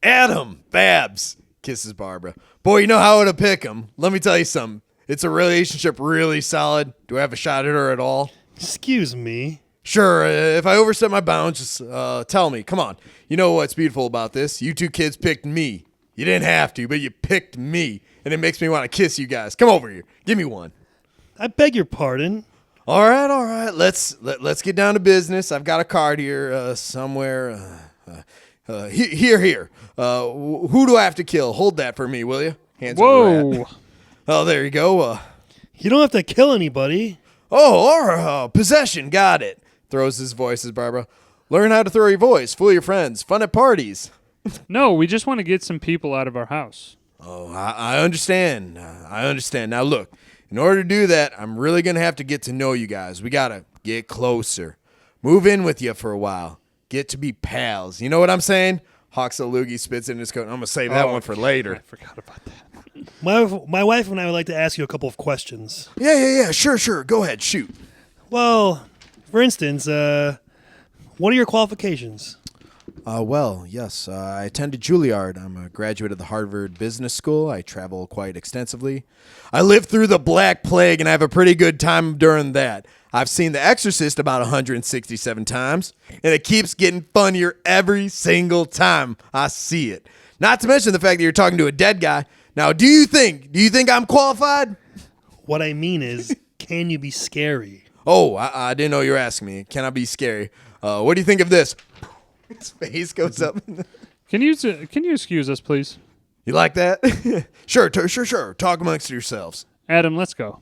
Adam Babs kisses Barbara. Boy, you know how to pick him. Let me tell you something. It's a relationship really solid. Do I have a shot at her at all? Excuse me. Sure, if I overstep my bounds, just tell me. Come on. You know what's beautiful about this? You two kids picked me. You didn't have to, but you picked me. And it makes me want to kiss you guys. Come over here. Give me one. I beg your pardon. All right. Let's get down to business. I've got a card here somewhere. Here. Who do I have to kill? Hold that for me, will you? Hands over the rat. Oh, there you go. You don't have to kill anybody. Oh, possession. Got it. Throws his voices, Barbara. Learn how to throw your voice. Fool your friends. Fun at parties. No, we just want to get some people out of our house. Oh, I understand. I understand. Now, look, in order to do that, I'm really going to have to get to know you guys. We got to get closer. Move in with you for a while. Get to be pals. You know what I'm saying? Hawks a loogie, spits in his coat. I'm going to save that one for later. I forgot about that. My wife and I would like to ask you a couple of questions. Yeah. Sure. Go ahead. Shoot. Well, for instance, what are your qualifications? Yes. I attended Juilliard. I'm a graduate of the Harvard Business School. I travel quite extensively. I lived through the Black Plague, and I have a pretty good time during that. I've seen The Exorcist about 167 times, and it keeps getting funnier every single time I see it. Not to mention the fact that you're talking to a dead guy. Now, do you think I'm qualified? What I mean is, can you be scary? Oh, I didn't know you were asking me. Can I be scary? What do you think of this? His face goes up. Can you excuse us, please? You like that? Sure. Talk amongst yourselves. Adam, let's go.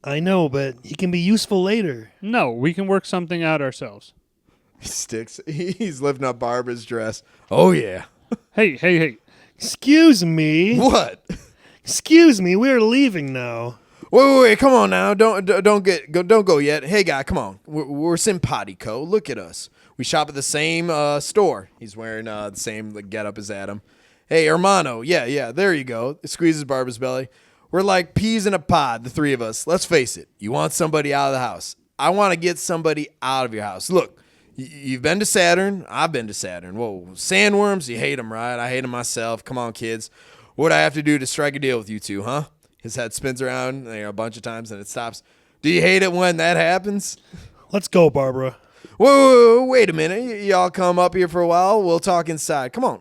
I know, but he can be useful later. No, we can work something out ourselves. He's lifting up Barbara's dress. Oh, yeah. Hey. Excuse me. What? Excuse me. We're leaving now. Wait. Come on now. Don't go yet. Hey, guy, come on. We're simpatico. Look at us. We shop at the same store. He's wearing the same getup as Adam. Hey, hermano. Yeah. There you go. It squeezes Barbara's belly. We're like peas in a pod, the three of us. Let's face it. You want somebody out of the house. I want to get somebody out of your house. Look, you've been to Saturn. I've been to Saturn. Whoa, sandworms, you hate them, right? I hate them myself. Come on, kids. What do I have to do to strike a deal with you two, huh? His head spins around a bunch of times and it stops. Do you hate it when that happens? Let's go, Barbara. Whoa, wait a minute. Y'all come up here for a while. We'll talk inside. Come on.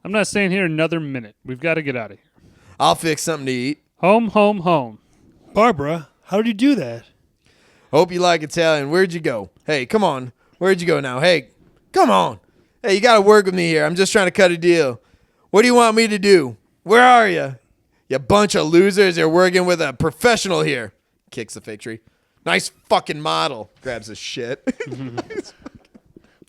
I'm not staying here another minute. We've got to get out of here. I'll fix something to eat. Home. Barbara, how did you do that? Hope you like Italian. Where'd you go? Hey, come on. Where'd you go now? Hey, come on. Hey, you got to work with me here. I'm just trying to cut a deal. What do you want me to do? Where are you? You bunch of losers. You're working with a professional here. Kicks the fig tree. Nice fucking model. Grabs his shit.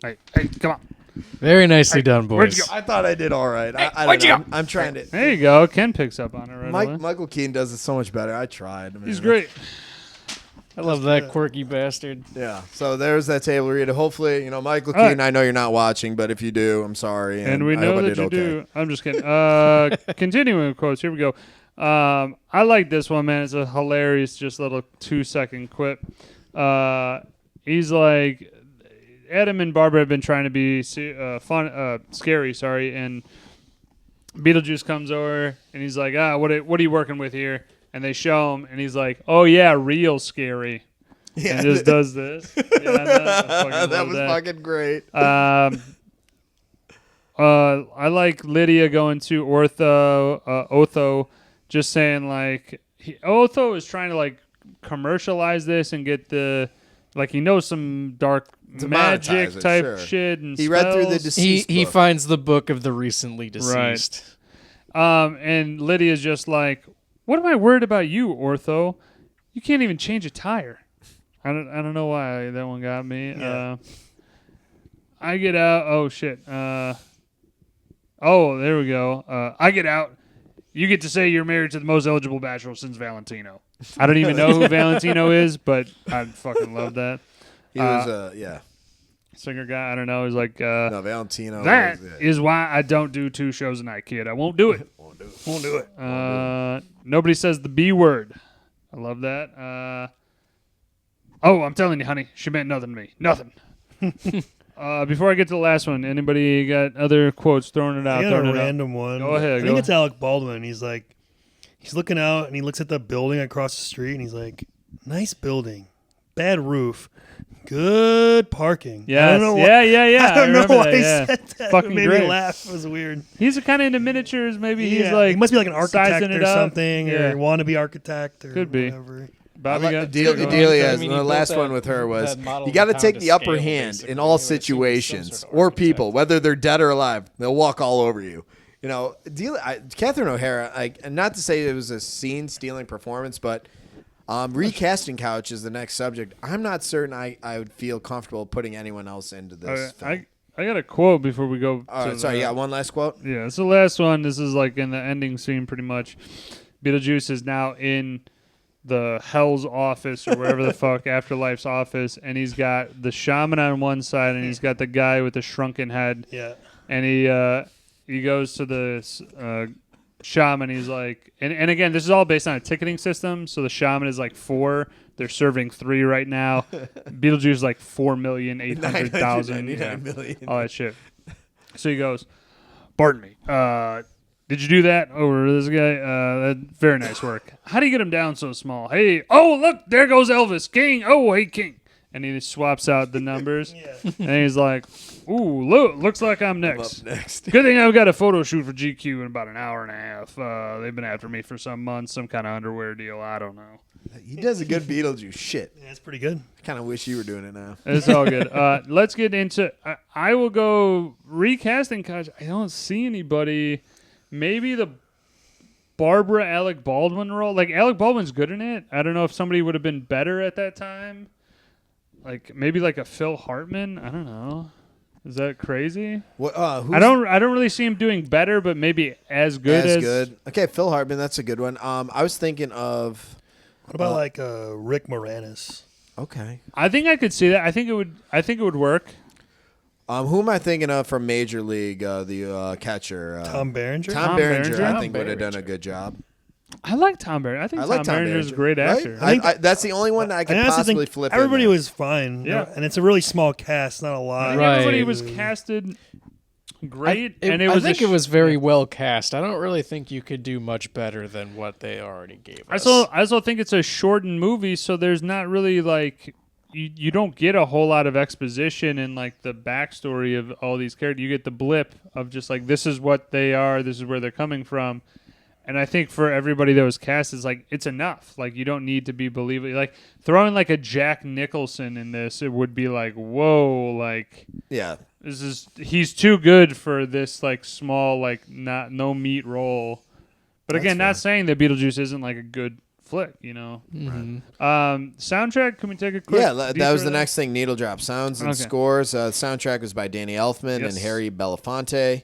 Hey, come on. Very nicely done, boys. Where'd you go? I thought I did all right. I where'd don't you know. go? I'm trying to. There you go. Ken picks up on it right away. Michael Keaton does it so much better. I tried. Man. He's great. I love that quirky bastard. Yeah. So there's that table read. Hopefully, Michael Keaton. I know you're not watching, but if you do, I'm sorry. And we I know hope I that did you okay. do. I'm just kidding. Continuing with quotes. Here we go. I like this one, man. It's a hilarious, just little 2-second quip. He's like, Adam and Barbara have been trying to be scary, and Beetlejuice comes over and he's like, what are you working with here? And they show him, and he's like, oh yeah, real scary. Yeah, and just does this. Yeah, that was fucking great. I like Lydia going to Otho, just saying like Otho is trying to like commercialize this and get he knows some dark magic type shit and he spells. read through the deceased He book. finds the book of the recently deceased. Right. And Lydia's just like, what am I worried about you, Ortho? You can't even change a tire. I don't know why that one got me. Yeah. I get out. Oh shit. There we go. I get out. You get to say you're married to the most eligible bachelor since Valentino. I don't even know who Valentino is, but I fucking love that. He was Singer guy. I don't know. He's like no, Valentino. that is why I don't do 2 shows a night, kid. I won't do it. Won't do it. Nobody says the B word. I love that. I'm telling you, honey, she meant nothing to me. Nothing. Before I get to the last one, anybody got other quotes? Throwing it out. I got a random one. Go ahead. I think it's Alec Baldwin. He's like, he's looking out and he looks at the building across the street and he's like, nice building, bad roof, Good parking. Yes. I don't know yeah. I don't know remember why that, I yeah. said that. Fucking it made great. me laugh. It was weird. He's kind of into miniatures. Maybe he's Yeah, like he must be like an architect sizing it or up. something, Yeah. or wannabe architect, or Could be. whatever. Bobby got Delia, I mean, he the built last that- one with her was that model you got to down take to the upper scale, hand basically. in It all would seem to be some situations, sort of or architect. people, whether they're dead or alive, they'll walk all over you. You know, Catherine O'Hara. And not to say it was a scene-stealing performance, but recasting Couch is the next subject. I'm not certain I would feel comfortable putting anyone else into this film. I got a quote before we go. Sorry, you got one last quote? Yeah, it's the last one. This is like in the ending scene, pretty much. Beetlejuice is now in the Hell's office or wherever the fuck, Afterlife's office, and he's got the shaman on one side, and he's got the guy with the shrunken head. Yeah. And he goes to the shaman. He's like, and again, this is all based on a ticketing system. So the shaman is like 4. They're serving 3 right now. Beetlejuice is like 4,800,000. 999 million. All that shit. So he goes, pardon me. Did you do that over this guy? Very nice work. How do you get him down so small? Hey, oh, look, there goes Elvis. King. Oh, hey, King. And he swaps out the numbers. And he's like, ooh, look, looks like I'm next. I'm up next. Good thing I've got a photo shoot for GQ in about an hour and a half. They've been after me for some months, some kind of underwear deal. I don't know. He does a good Beetlejuice. Shit. Yeah, it's pretty good. I kind of wish you were doing it now. It's all good. Let's get into I will go recasting Couch. I don't see anybody. Maybe the Barbara Alec Baldwin role. Like, Alec Baldwin's good in it. I don't know if somebody would have been better at that time. Like, maybe like a Phil Hartman. I don't know. Is that crazy? What, I don't really see him doing better, but maybe as good as good. Okay, Phil Hartman, that's a good one. I was thinking of What about like Rick Moranis? okay. I think I could see that. I think it would work. Who am I thinking of from Major League? The catcher, Tom Berenger. Tom Berenger? Berenger. I Tom think would have done a Berenger. good job. I like Tom Berenger. I think I like Tom Berenger's a Berenger, great right? actor. I that's the only one that I could I honestly possibly think flip. everybody in there. was fine. Yeah. And it's a really small cast, not a lot. Right. Everybody was casted great, I think it was very well cast. I don't really think you could do much better than what they already gave us. I also think it's a shortened movie, so there's not really like you don't get a whole lot of exposition and like the backstory of all these characters. You get the blip of just like this is what they are, this is where they're coming from. And I think for everybody that was cast, is like it's enough. Like you don't need to be believable. Like throwing like a Jack Nicholson in this, it would be like whoa, like Yeah. he's too good for this like small like no meat role. But again, not saying that Beetlejuice isn't like a good flick, you know. Mhm. Soundtrack, can we take a quick? Yeah, that deeper was the there? next thing. Needle drop sounds and Okay. scores. The soundtrack was by Danny Elfman Yes. and Harry Belafonte.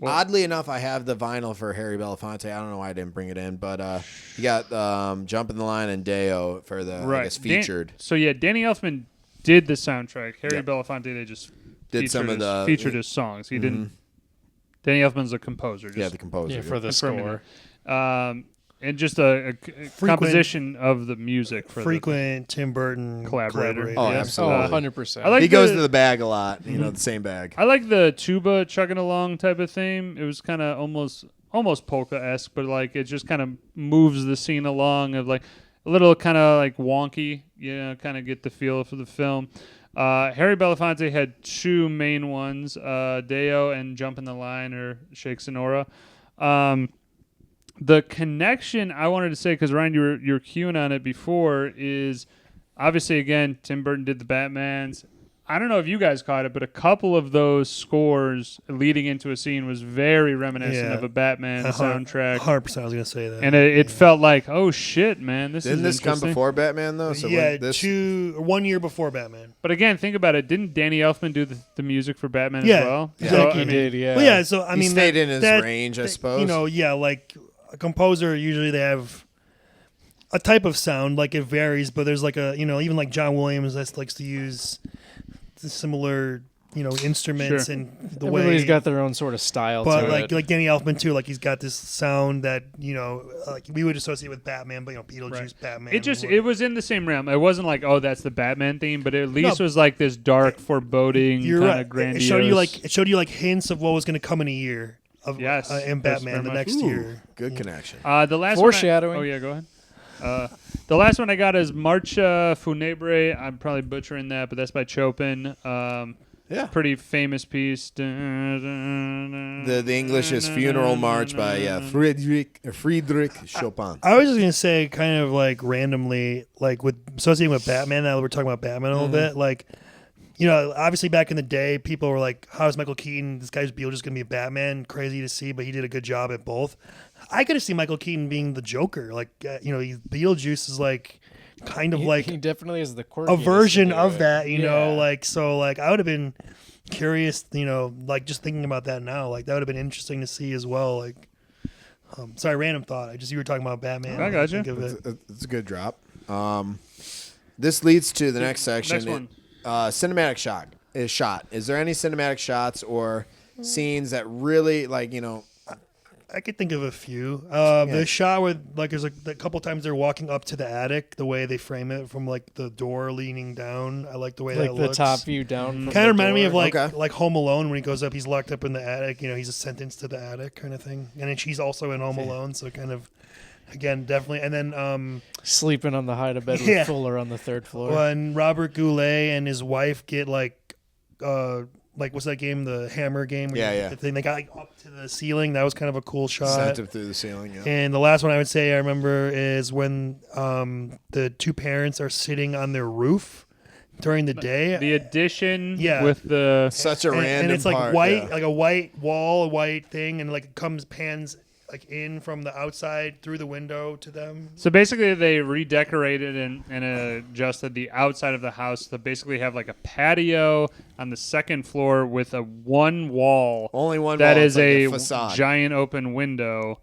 Well- Oddly enough, I have the vinyl for Harry Belafonte. I don't know why I didn't bring it in, but you got Jump in the Line and Deo for the I guess, featured. So yeah, Danny Elfman did the soundtrack. Harry Yeah. Belafonte, they just Did some of the featured his songs. He didn't. Danny Elfman's a composer. Just, yeah, the composer. Yeah, for the confirming score. and just a composition of the music for Frequent Tim Burton Collaborator. Oh, Yeah. absolutely. Oh, 100%. I like he goes the- to the bag a lot. You know, the same bag. I like the tuba chugging along type of theme. It was kind of almost polka-esque, but like it just kind of moves the scene along of like a little kind of like wonky, you know, kind of get the feel for the film. Harry Belafonte had 2 main ones, Deo and Jump in the Line or Shake Sonora. The connection I wanted to say, because Ryan, you were cueing on it before, is obviously, again, Tim Burton did the Batmans. I don't know if you guys caught it, but a couple of those scores leading into a scene was very reminiscent Yeah. of a Batman soundtrack. 100%. I was gonna say that. And it felt like, oh shit, man, this Didn't is this come interesting. before Batman though? So yeah, when this 1 year before Batman. But again, think about it. Didn't Danny Elfman do the music for Batman Yeah, as well? exactly. I He mean, did, yeah. Well, yeah. So I he mean, stayed in his that- range, I that- suppose. You know, yeah, like a composer usually they have a type of sound, like it varies, but there's like a even like John Williams that likes to use the similar instruments Sure. and the Everybody's way. got their own sort of style but to like it. Danny Elfman too, like he's got this sound that like we would associate with Batman, but Beetlejuice, Right. Batman. It was in the same realm. It wasn't like, oh, that's the Batman theme, but it at least was like this dark, foreboding, You're kind right. of grandiose. It showed you like hints of what was going to come in a year of Yes, in yes, Batman very the much. next year. Good connection. The last Foreshadowing. One oh yeah, go ahead. The last one I got is Marcha Funebre. I'm probably butchering that, but that's by Chopin. Yeah. Pretty famous piece. The English is Funeral March by Friedrich Chopin. I was just gonna say, kind of like randomly, like with associating with Batman. Now that we're talking about Batman a little bit, like, you know, obviously back in the day, people were like, "How's Michael Keaton? This guy's Beetlejuice gonna be a Batman? Crazy to see," but he did a good job at both. I could have seen Michael Keaton being the Joker. Like, you know, Beetlejuice is like kind of like he definitely is the a version of that, you know, like, so like I would have been curious, you know, like just thinking about that now, like that would have been interesting to see as well. Like, sorry, random thought. You were talking about Batman. I got you. It's a good drop. This leads to the next section. Next one. Cinematic shot. Is there any cinematic shots or scenes that really, like, you know? I could think of a few. The shot where, like, there's a couple times they're walking up to the attic, the way they frame it from like the door leaning down. I like the way that looks. Like the top view down. Kind of reminded me of like Home Alone when he goes up, he's locked up in the attic. You know, he's sentenced to the attic kind of thing. And then she's also in Home Alone, so kind of, again, definitely. And then sleeping on the hide-a-bed with Fuller on the third floor. When Robert Goulet and his wife get like what's that game? The Hammer game? Yeah. They got like up to the ceiling. That was kind of a cool shot. Sent him through the ceiling, yeah. And the last one I would say I remember is when the two parents are sitting on their roof during the day. The addition Yeah. with the... Such a random and it's like part, white, yeah. like a white wall, a white thing, and like it pans like in from the outside through the window to them. So basically they redecorated and adjusted the outside of the house to basically have like a patio on the second floor with a one wall. Only one that wall. is It's like a facade. giant open window.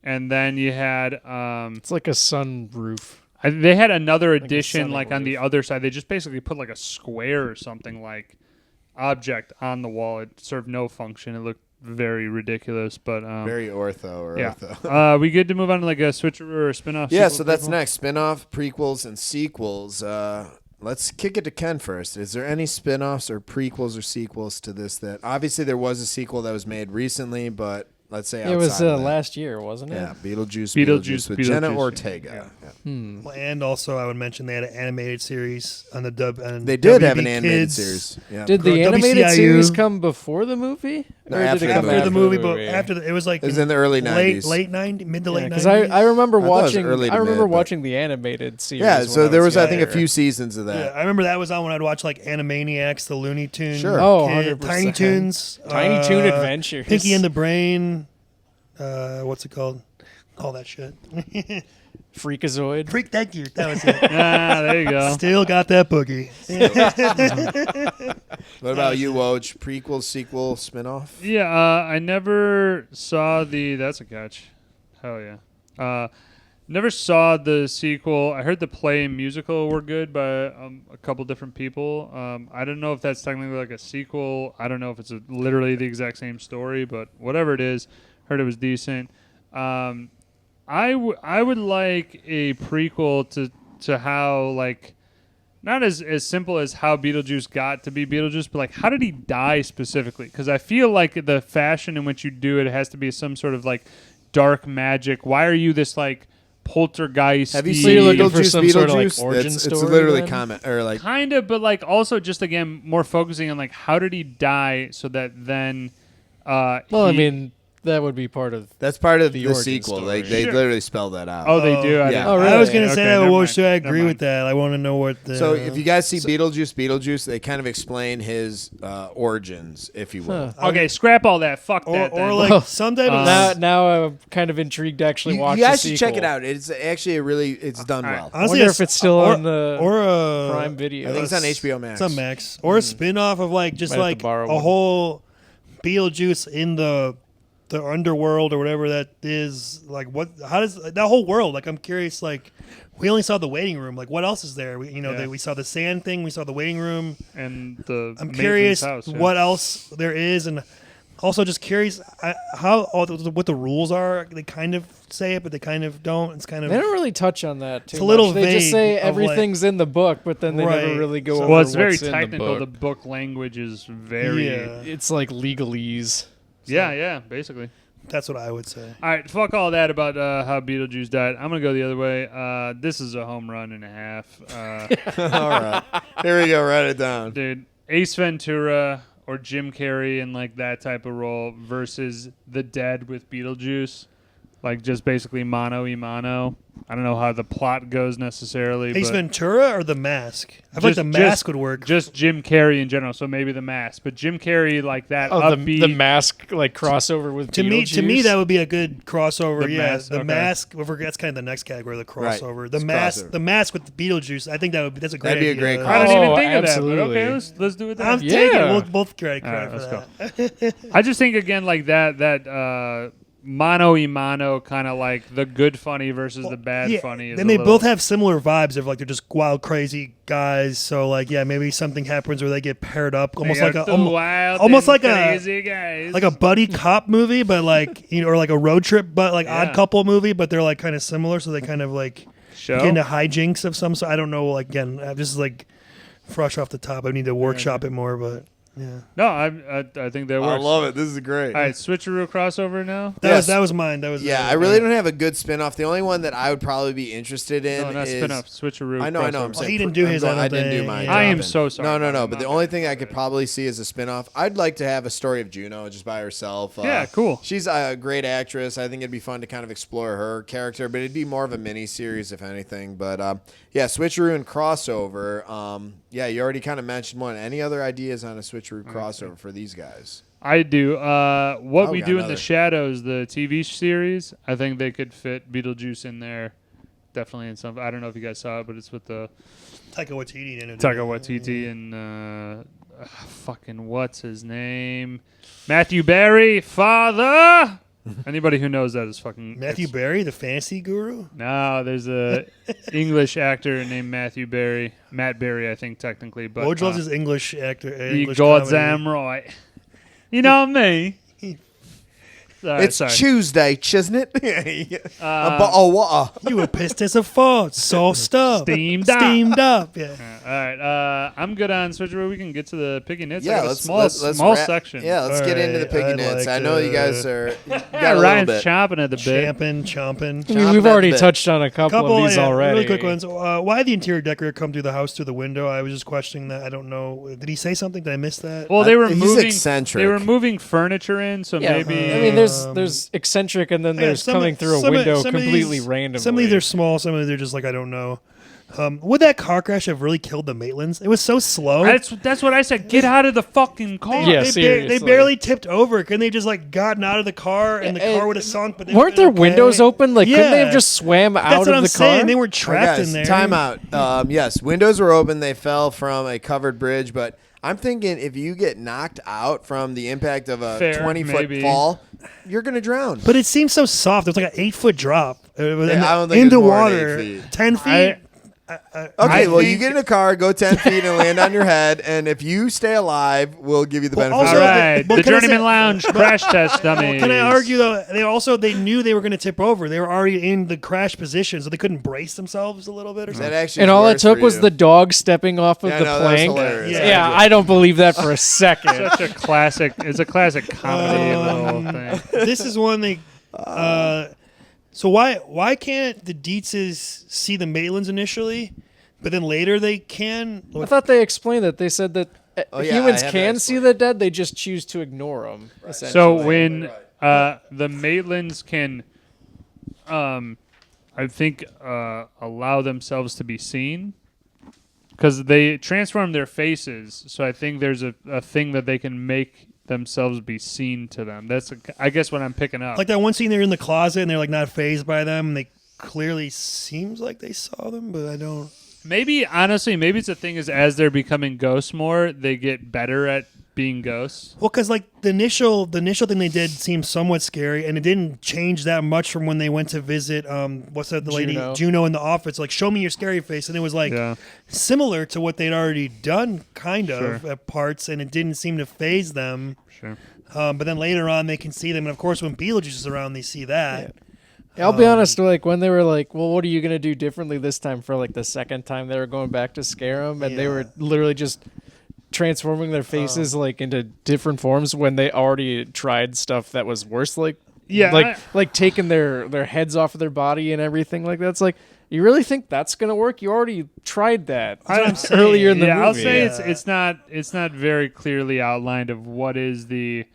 And then you had... it's like a sunroof. they had another addition sunny like on the roof. other side. They just basically put like a square or something like object on the wall. It served no function. It looked very ridiculous, but Very ortho. yeah. We good to move on to like a switcheroo or a spinoff? Yeah, sequel, so that's prequel? next. Spinoff, prequels, and sequels. Let's kick it to Ken first. Is there any spinoffs or prequels or sequels to this that obviously there was a sequel that was made recently, but let's say outside It was of that. last year, wasn't it? Yeah, Beetlejuice with Jenna Beetlejuice, Ortega. yeah. Yeah. And also, I would mention they had an animated series on the dub. And They did WB have an animated Kids. series. Yeah. Did the WCIU. animated series come before the movie? No, Or did after it the come movie. After the movie, but movie? after it was like It was in the early 90s. late 90s, mid to late 90s. Because I remember I thought it was watching. early to I remember mid, but- watching the animated series. Yeah, when so there was, I think, a younger. few seasons of Yeah, that. I remember that was on when I'd watch like Animaniacs, the Looney Tunes, Sure. Oh, Kid, 100%. Tiny Toons, Tiny Toon Adventures, Pinky and the Brain. What's it called? All that shit. Freakazoid. Freak, thank you. That was it. There you go. Still got that boogie. What about you, Woj? Prequel, sequel, spinoff? Yeah, I never saw the... That's a catch. Hell yeah. Never saw the sequel. I heard the play and musical were good by a couple different people. I don't know if that's technically like a sequel. I don't know if it's literally the exact same story, but whatever it is, heard it was decent. I would like a prequel to how, like, not as simple as how Beetlejuice got to be Beetlejuice, but like how did he die specifically? Because I feel like the fashion in which you do it has to be some sort of like dark magic. Why are you this like poltergeist? Have you So seen you're looking for Beetlejuice? some sort of, like, Beetlejuice? origin It's story literally then? comment or like Kind of, but like also just again more focusing on like how did he die so that then Well, I mean, that would be part of. that's part of The the origin sequel. story. They Sure. literally spell that out. Oh, they do. yeah. didn't- Oh, I really? was going to say, Okay, never well, mind, should I never agree mind. with that? I want to know what the... So if you guys see Beetlejuice, they kind of explain his origins, if you will. Huh. Okay, scrap all that. Fuck that. or then. like some type of... Now I'm kind of intrigued to actually watch You the guys should check sequel. it out. It's actually it's done well. I wonder if it's still or, on the or a, Prime Video. I think it's on HBO Max. It's on Max. Or a spin-off of like just Might have to like borrow a one. whole Beetlejuice in the underworld or whatever that is. Like how does that whole world, like I'm curious, like we only saw the waiting room. Like what else is there? We saw the sand thing. We saw the waiting room. And the I'm matron's curious house, yeah. what else there is, and also just curious what the rules are. They kind of say it, but they kind of don't. It's kind of They don't really touch on that too It's a little much. They just vague say of, like- everything's in the book, but then they never Right. really go So- over Well, it's very what's in technical. The The book. book language is very. Yeah. It's like legalese. Yeah, basically. That's what I would say. All right, fuck all that about how Beetlejuice died. I'm gonna go the other way. This is a home run and a half. All right. Here we go. Write it down. Dude, Ace Ventura or Jim Carrey in like that type of role versus the Dead with Beetlejuice. Like just basically mano y mano. I don't know how the plot goes necessarily. Ace but Ventura or The Mask? I feel like The Mask would work. Just Jim Carrey in general, so maybe The Mask. But Jim Carrey like that upbeat. The Mask like crossover with Beetlejuice. To me, that would be a good crossover. The Yeah, Mask, The okay. Mask. That's kind of the next category, the crossover. Right. The It's Mask. crossover. The Mask with Beetlejuice. I think that's a great. That'd be a idea. great I didn't even think of that. absolutely. But okay, let's do it. I'm Then. taking it. Yeah. We'll both credit All right, for let's that. I just think again like that mano y mano kind of like the good funny versus the bad funny. Is Then they both have similar vibes of like they're just wild, crazy guys. So like maybe something happens where they get paired up, almost like crazy guys. like a buddy cop movie, but like or like a road trip, but like odd couple movie, but they're like kind of similar. So they kind of like get into hijinks of some sort. I don't know. Like again, this is like fresh off the top. I need to workshop it more, but. Yeah. No, I think that works. I love it. This is great. All right, Switcheroo crossover now. That was mine. I really don't have a good spin-off. The only one that I would probably be interested in No, not is spin-off. Switcheroo. I know. crossover. I'm saying he didn't do his. I didn't do mine. I am so sorry. No. But the only thing I could probably see as a spin-off, I'd like to have a story of Juno just by herself. Yeah, cool. She's a great actress. I think it'd be fun to kind of explore her character, but it'd be more of a mini-series, if anything. But Switcheroo and crossover. You already kind of mentioned one. Any other ideas on a Switcheroo crossover for these guys? I do. What We got Do in another. the Shadows, the TV series, I think they could fit Beetlejuice in there. Definitely in some. I don't know if you guys saw it, but it's with the Taika Waititi in it. Taika Waititi and fucking what's his name? Matthew Barry, father. Anybody who knows that is fucking Matthew Barry, the fantasy guru. No, there's a English actor named Matthew Barry, Matt Barry, I think technically. But Woj loves his English actor. you English goddamn comedy. right. You know me. Sorry, It's Tuesday, isn't it? A bottle of water. You were pissed as a fart, sauced up, Steamed up. steamed up. Yeah. All right, I'm good on Switcheroo. We can get to the picking nits. I Yeah, got a let's small wrap- section. Yeah, let's All get into the right, piggy I'd nits. like I know you to- guys are. You Yeah, got a little Ryan's bit. chomping at the bit. Chomping. I mean, we've that already bit. touched on a couple of these already. Really quick ones. Why the interior decorator come through the house through the window? I was just questioning that. I don't know. Did he say something? Did I miss that? Well, they were He's moving. eccentric. They were moving furniture in, so Yeah, maybe. I mean, there's eccentric, and then there's coming through a window completely randomly. Some of these are small. Some of these are just like I don't know. Would that car crash have really killed the Maitlands? It was so slow. That's what I said. Get out of the fucking car. Yeah, they seriously. barely tipped over. Couldn't they just like gotten out of the car and the car would have sunk? But they Weren't there windows open? Like, couldn't they have Yeah. just swam That's out what of I'm the saying. car? They were trapped Guys, in there. Time out. Yes, windows were open. They fell from a covered bridge, but I'm thinking if you get knocked out from the impact of a Fair, 20-foot maybe. fall, you're going to drown. But it seems so soft. It was like an 8-foot drop I don't think into it's more than water. 8 feet. 10 feet. Okay, well, you think- get in a car, go 10 feet, and land on your head, and if you stay alive, we'll give you the benefit. also All of the right, but the can I say- Journeymen Lounge crash test dummies. Can I argue though? They knew they were going to tip over. They were already in the crash position, so they couldn't brace themselves a little bit or That something. actually And is all it worse took for was you. the dog stepping off of Yeah, the no, that was plank. hilarious. Yeah. I don't believe that for a second. Such a classic. It's a classic comedy in the whole thing. This is one they. So why can't the Dietzes see the Maitlands initially, but then later they can? I thought they explained that. They said that Oh, yeah, humans I have can that see the dead. They just choose to ignore them. So when the Maitlands can, I think, allow themselves to be seen, because they transform their faces. So I think there's a thing that they can make themselves be seen to them. That's I guess what I'm picking up. Like that one scene, they're in the closet and they're like not phased by them. And they clearly seems like they saw them, but I don't. Maybe honestly, maybe it's a thing is as they're becoming ghosts more, they get better at being ghosts. Well, because like the initial thing they did seemed somewhat scary, and it didn't change that much from when they went to visit what's that, the lady Juno in the office, like show me your scary face, and it was like similar to what they'd already done, kind of at parts, and it didn't seem to phase them. Sure. But then later on, they can see them, and of course, when Beetlejuice is around, they see that. I'll be honest, like when they were like, well, what are you going to do differently this time for like the second time they were going back to scare them? And they were literally just transforming their faces like into different forms when they already tried stuff that was worse, like Yeah, like taking their heads off of their body and everything like that. It's like, you really think that's gonna work? You already tried that earlier in the movie. I'll say it's not very clearly outlined of what is the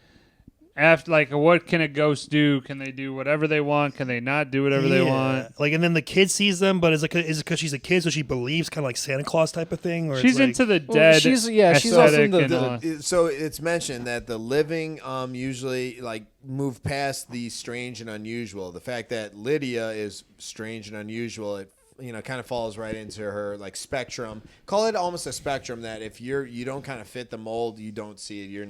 after, like, what can a ghost do? Can they do whatever they want? Can they not do whatever they want? Like, and then the kid sees them, but is it because she's a kid, so she believes kind of like Santa Claus type of thing? Or she's into the dead. She's also into so it's mentioned that the living usually like move past the strange and unusual. The fact that Lydia is strange and unusual, it kind of falls right into her like spectrum. Call it almost a spectrum that if you don't kind of fit the mold, you don't see it. You're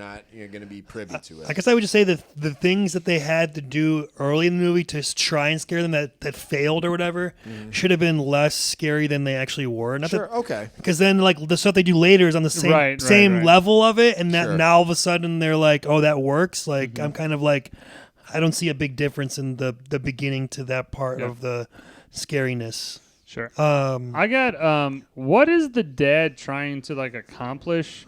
going to be privy to it. I guess I would just say that the things that they had to do early in the movie to try and scare them that failed or whatever should have been less scary than they actually were. Okay. Because then like the stuff they do later is on the same level of it, and that now all of a sudden they're like, oh, that works. Like I'm kind of like, I don't see a big difference in the beginning to that part of the scariness. Sure. I got what is the dad trying to like accomplish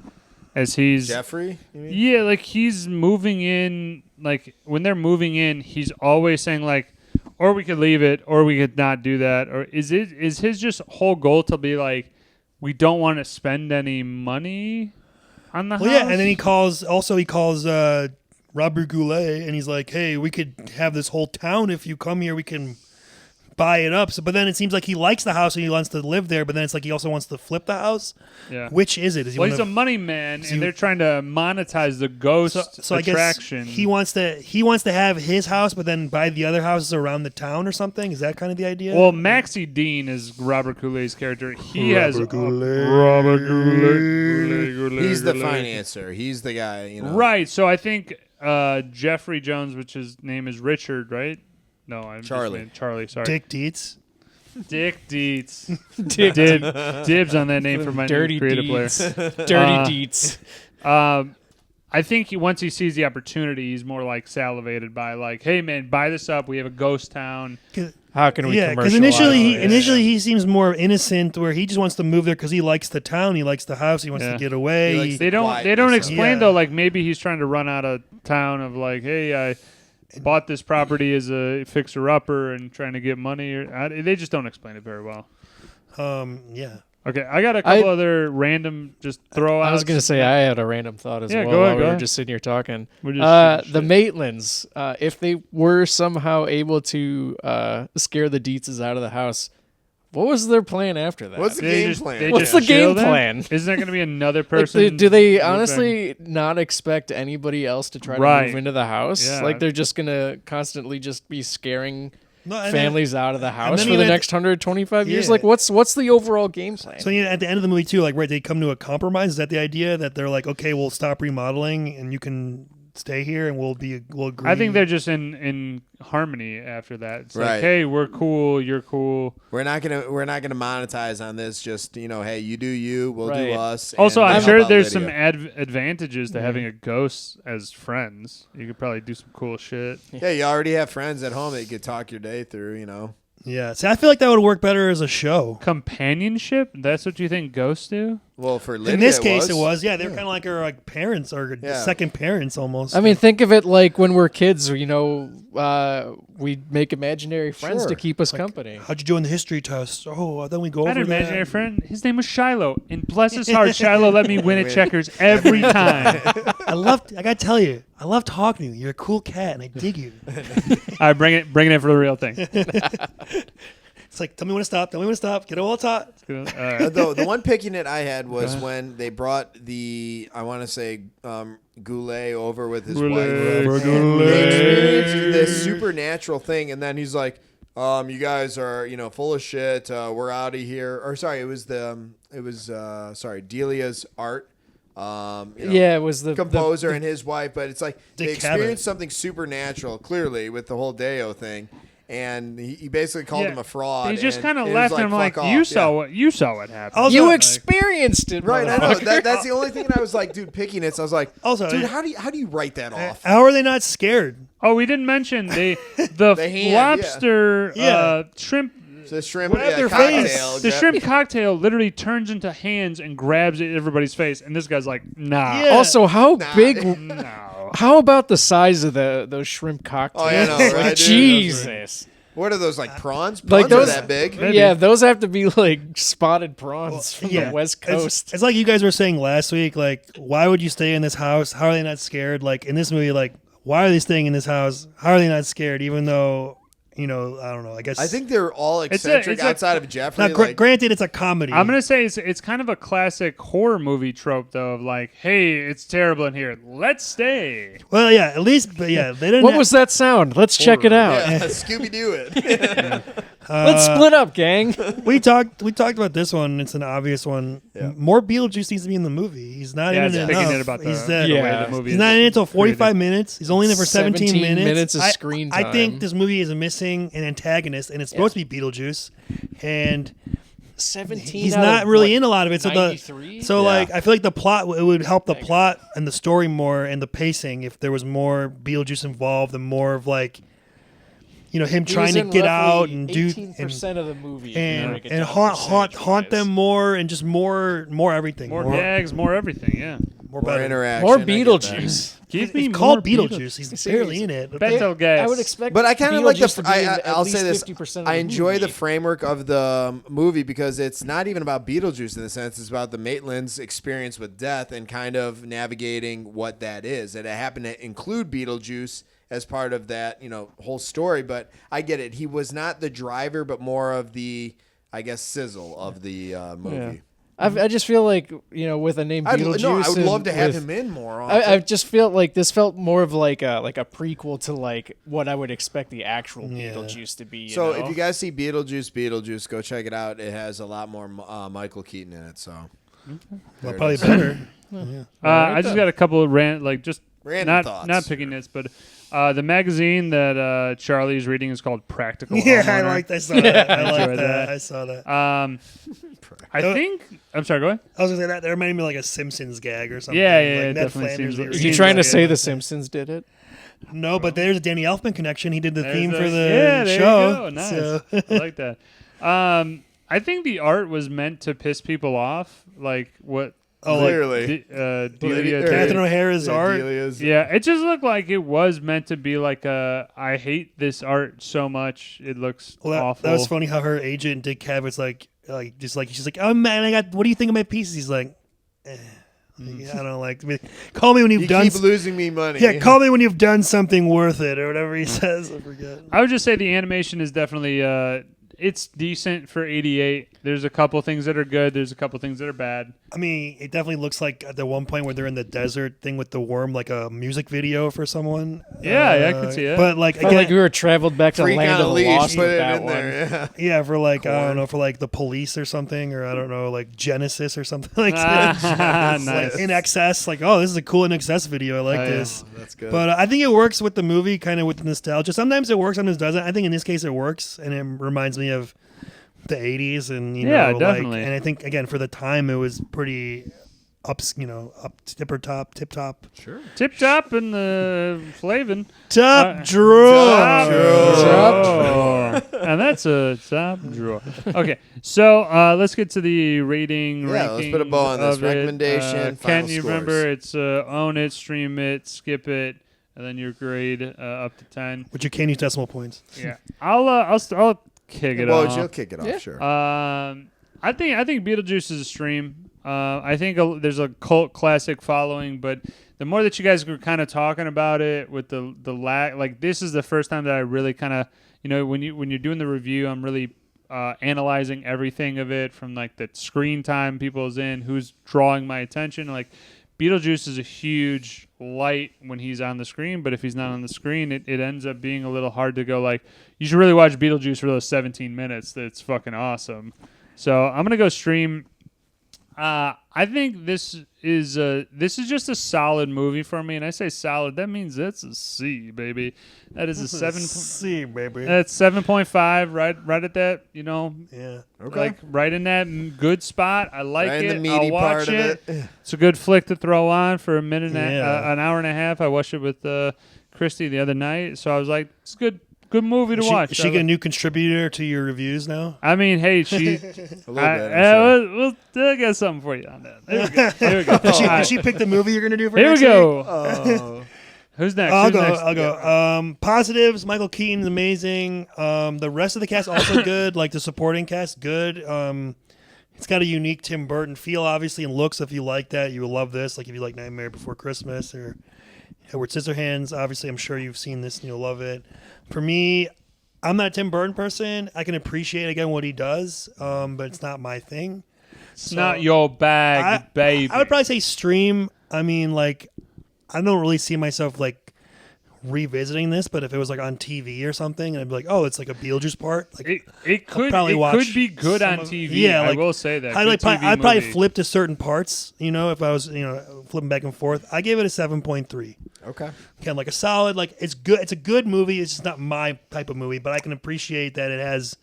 as he's Jeffrey? You mean? Yeah, like he's moving in, like when they're moving in, he's always saying like, or we could leave it, or we could not do that. Or is his just whole goal to be like, we don't want to spend any money on the house? Yeah, and then he calls Robert Goulet and he's like, hey, we could have this whole town if you come here, we can buy it up. So, but then it seems like he likes the house and he wants to live there, but then it's like he also wants to flip the house. Yeah. Which is it? Is he he's a money man, and they're trying to monetize the ghost attraction. I guess he wants to have his house, but then buy the other houses around the town or something. Is that kind of the idea? Well, Maxie Dean is Robert Goulet's character. Robert Goulet. He's the financier. He's the guy. Right. So I think Jeffrey Jones, which his name is Richard, right? No, I'm Charlie. Charlie, sorry. Dick Dietz. Dick Dietz. Dibs on that name for my Dirty new creative Dietz. player. Dirty Dietz. I think once he sees the opportunity, he's more like salivated by like, hey man, buy this up. We have a ghost town. How can we? Yeah, because initially he seems more innocent, where he just wants to move there because he likes the town, he likes the house, he wants to get away. They don't explain though. Like maybe he's trying to run out of town of like, hey, I bought this property as a fixer-upper and trying to get money. They just don't explain it very well. Yeah. Okay, I got a couple other random just throw-outs. I was going to say I had a random thought as well go ahead, while we were just sitting here talking. The Maitlands, if they were somehow able to scare the Dietzes out of the house, what was their plan after that? What's the game plan? What's the game plan? Isn't there going to be another person? Do they honestly not expect anybody else to try to move into the house? Yeah. Like they're just going to constantly just be scaring families out of the house for the next 125 years? Like what's the overall game plan? So at the end of the movie too, like they come to a compromise. Is that the idea that they're like, okay, we'll stop remodeling and you can stay here and we'll agree? I think they're just in harmony after that. It's right. Like, hey, we're cool, you're cool. We're not gonna monetize on this. Just hey, you do you, we'll do us. Also, I'm sure there's some advantages to having a ghost as friends. You could probably do some cool shit. Yeah, you already have friends at home that you could talk your day through. Yeah, see, I feel like that would work better as a show. Companionship? That's what you think ghosts do? Well, for Lydia, in this case, it was. Yeah, they're kind of like her parents or second parents almost. I mean, think of it like when we're kids. We make imaginary friends to keep us company. How'd you do in the history test? Oh, then we go over that. I had an imaginary friend. His name was Shiloh. And bless his heart, Shiloh let me win at checkers every time. I gotta tell you, I love talking to you. You're a cool cat, and I dig you. All right, bring it in for the real thing. It's like, tell me when to stop. Tell me when to stop. Get all taught. The one picking it I had was when they brought I want to say, Goulet over with his wife. They experienced this supernatural thing, and then he's like, "You guys are, full of shit. We're out of here." Or sorry, it was Delia's art. It was the composer and his wife, but it's like they experienced Cabot. something supernatural clearly with the whole Deo thing. And he basically called him a fraud. He just kind of left him like, you saw what happened. Also, you experienced it, right? I know. That's the only thing. And I was like, dude, picking it. So I was like, dude, how do you write that off? How are they not scared? Oh, we didn't mention the hand, lobster shrimp. The shrimp cocktail. The shrimp cocktail literally turns into hands and grabs everybody's face, and this guy's like, nah. Yeah. Also, how big? No. How about the size of those shrimp cocktails? Oh, yeah, I know, Like, right, dude? Jesus. What are those, like prawns? Like Prawns are those- that big? Maybe. Yeah, those have to be like spotted prawns from yeah. the West Coast. It's like you guys were saying last week. Like, why would you stay in this house? How are they not scared? Like in this movie, like why are they staying in this house? How are they not scared? Even though I don't know. I guess I think they're all It's eccentric a- outside of Jeffrey. now, like, granted, it's a comedy. I'm gonna say it's kind of a classic horror movie trope though, of like, hey, it's terrible in here, let's stay. well, yeah, at least, but yeah, they didn't. What was that sound? Let's check it out. yeah, Scooby Doo it. Let's split up, gang. We talked about this one. It's an obvious one. Yeah. More Beetlejuice needs to be in the movie. He's not Yeah, in it's it picking enough. it about the, He's, the Yeah. way the movie he's is not in it until 45 created. minutes. He's only in there for 17 minutes. of screen time. I think this movie is missing an antagonist, and it's supposed to be Beetlejuice, and 17. he's out not of, really what, in a lot of it. So 93? like I feel like the plot it would help the plot and the story more and the pacing if there was more Beetlejuice involved and more of like him He trying was to in get out roughly and do 18% of the movie. if you and break it and down haunt percentage-wise. them more and just more everything. More gags, more everything. Yeah, more More better. interaction. More I get that. Beetlejuice. give me It's called more Beetlejuice. He's Seriously. barely in it. Beto gas. I would expect But I kind of like Beetlejuice to be in at I'll least say this. 50% of I the enjoy the movie. framework of the movie because it's not even about Beetlejuice in the sense. It's about the Maitland's experience with death and kind of navigating what that is. And it happened to include Beetlejuice as part of that, whole story. But I get it. He was not the driver, but more of the, I guess, sizzle of the movie. I just feel like with a name Beetlejuice. I would love to have with- him in more. I just feel like this felt more of like a prequel to like what I would expect the actual Yeah. Beetlejuice to be. So know? if you guys see Beetlejuice, go check it out. It has a lot more Michael Keaton in it. So Well, probably better. I just got a couple of Random thoughts. not picking this, but the magazine that Charlie's reading is called Practical. Yeah, Homeowner. I saw that. I like Enjoy that. that. I saw that. I think. I'm sorry. Go ahead. I was gonna say that reminded me of like a Simpsons gag or something. Yeah, like it Ned definitely Flanders seems. or Are you seems trying to like say it. The Simpsons did it? No, but there's a Danny Elfman connection. He did the There's theme a- for the yeah, there show. You go. Nice. So- I like that. I think the art was meant to piss people off, like what. Clearly. Delia Catherine did. O'Hara's art. Delia's- Yeah, it just looked like it was meant to be like I hate this art so much. It looks Well, awful. that was funny how her agent Dick Cavett she's like, oh man, what do you think of my pieces? He's like, I don't like. Call me when you've You done. keep losing me money. Yeah, call me when you've done something worth it or whatever he says. I forget. I would just say the animation is definitely it's decent for 88. There's a couple things that are good. There's a couple things that are bad. I mean, it definitely looks like at the one point where they're in the desert thing with the worm, like a music video for someone. Yeah, I could see it. But like Felt again, like we were traveled back to Freak Land on of a the leash. Lost Put with it that in one. there. Yeah. yeah, for like I Corn. don't know, for like the police or something, or I don't know, like Genesis or something like that. Nice. Like In Excess, like this is a cool In Excess video. I like Oh, yeah. this. That's good. But I think it works with the movie, kind of with the nostalgia. Sometimes it works, sometimes it doesn't. I think in this case it works, and it reminds me of the '80s, and Yeah, know, definitely. and I think again for the time it was pretty up tip top, Sure. Tip top and the Flavin. top drawer. Top drawer. And that's a top drawer. Okay, so let's get to the rating. Yeah, let's put a bow on rankings this. of it. Recommendation, Ken, final you scores. remember it's own it, stream it, skip it, and then your grade up to 10. But you can't use decimal points. Yeah, I'll kick it Well, off. you'll kick it off, Yeah. sure. I think Beetlejuice is a stream. I think there's a cult classic following, but the more that you guys were kind of talking about it with the lack, like this is the first time that I really kind of, when you're doing the review, I'm really analyzing everything of it from like the screen time people's in, who's drawing my attention. Like Beetlejuice is a huge light when he's on the screen, but if he's not on the screen, it ends up being a little hard to go like, you should really watch Beetlejuice for those 17 minutes. That's fucking awesome. So I'm going to go stream. I think this is just a solid movie for me, and I say solid. That means that's a C, baby. That is a 7. C, baby. That's 7.5, right at that. Yeah. Okay. Like right in that good spot. I like Right it. in the meaty I'll watch part of it. it. It's a good flick to throw on for a minute, Yeah. an hour and a half. I watched it with Christy the other night, so I was like, it's good movie to watch. Is she a new contributor to your reviews now? I mean, hey, she. A little bit. I'm sure. we'll get something for you on that. There we go. There we go. Did she pick the movie you're going to do for Here we next go. Oh. Who's next? I'll Who's go. next? I'll go. Positives. Michael Keaton's amazing. The rest of the cast also good. Like the supporting cast, good. It's got a unique Tim Burton feel, obviously, and looks. If you like that, you will love this. Like if you like Nightmare Before Christmas or Edward Scissorhands, obviously, I'm sure you've seen this and you'll love it. For me, I'm not a Tim Burton person. I can appreciate again what he does, but it's not my thing. It's not your bag, baby. I would probably say stream. I mean, like, I don't really see myself like revisiting this, but if it was like on TV or something, and I'd be like, oh, it's like a Beetlejuice part. Like it could be good on TV. Yeah, I will say that. I'd probably flip to certain parts. If I was flipping back and forth, I gave it a 7.3. Okay. Again, like a solid. Like it's good. It's a good movie. It's just not my type of movie, but I can appreciate that it has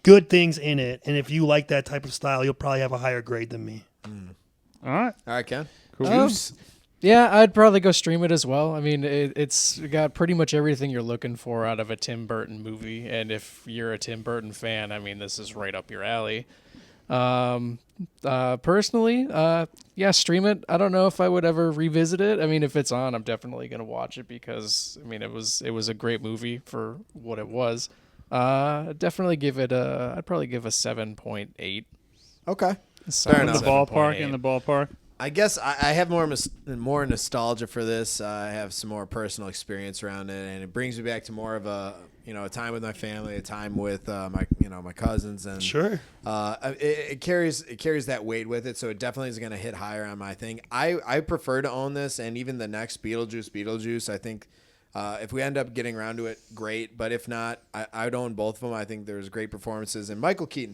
good things in it. And if you like that type of style, you'll probably have a higher grade than me. All right, Ken. Cool. Juice. Yeah, I'd probably go stream it as well. I mean, it's got pretty much everything you're looking for out of a Tim Burton movie. And if you're a Tim Burton fan, I mean, this is right up your alley. Personally, yeah, stream it. I don't know if I would ever revisit it. I mean, if it's on, I'm definitely going to watch it because, I mean, it was a great movie for what it was. Definitely give it I'd probably give a 7.8. Okay. Fair enough. In the ballpark. I guess I have more nostalgia for this. I have some more personal experience around it, and it brings me back to more of a time with my family, a time with my cousins, and sure. It carries that weight with it, so it definitely is going to hit higher on my thing. I prefer to own this, and even the next Beetlejuice. I think if we end up getting around to it, great. But if not, I'd own both of them. I think there's great performances. And Michael Keaton,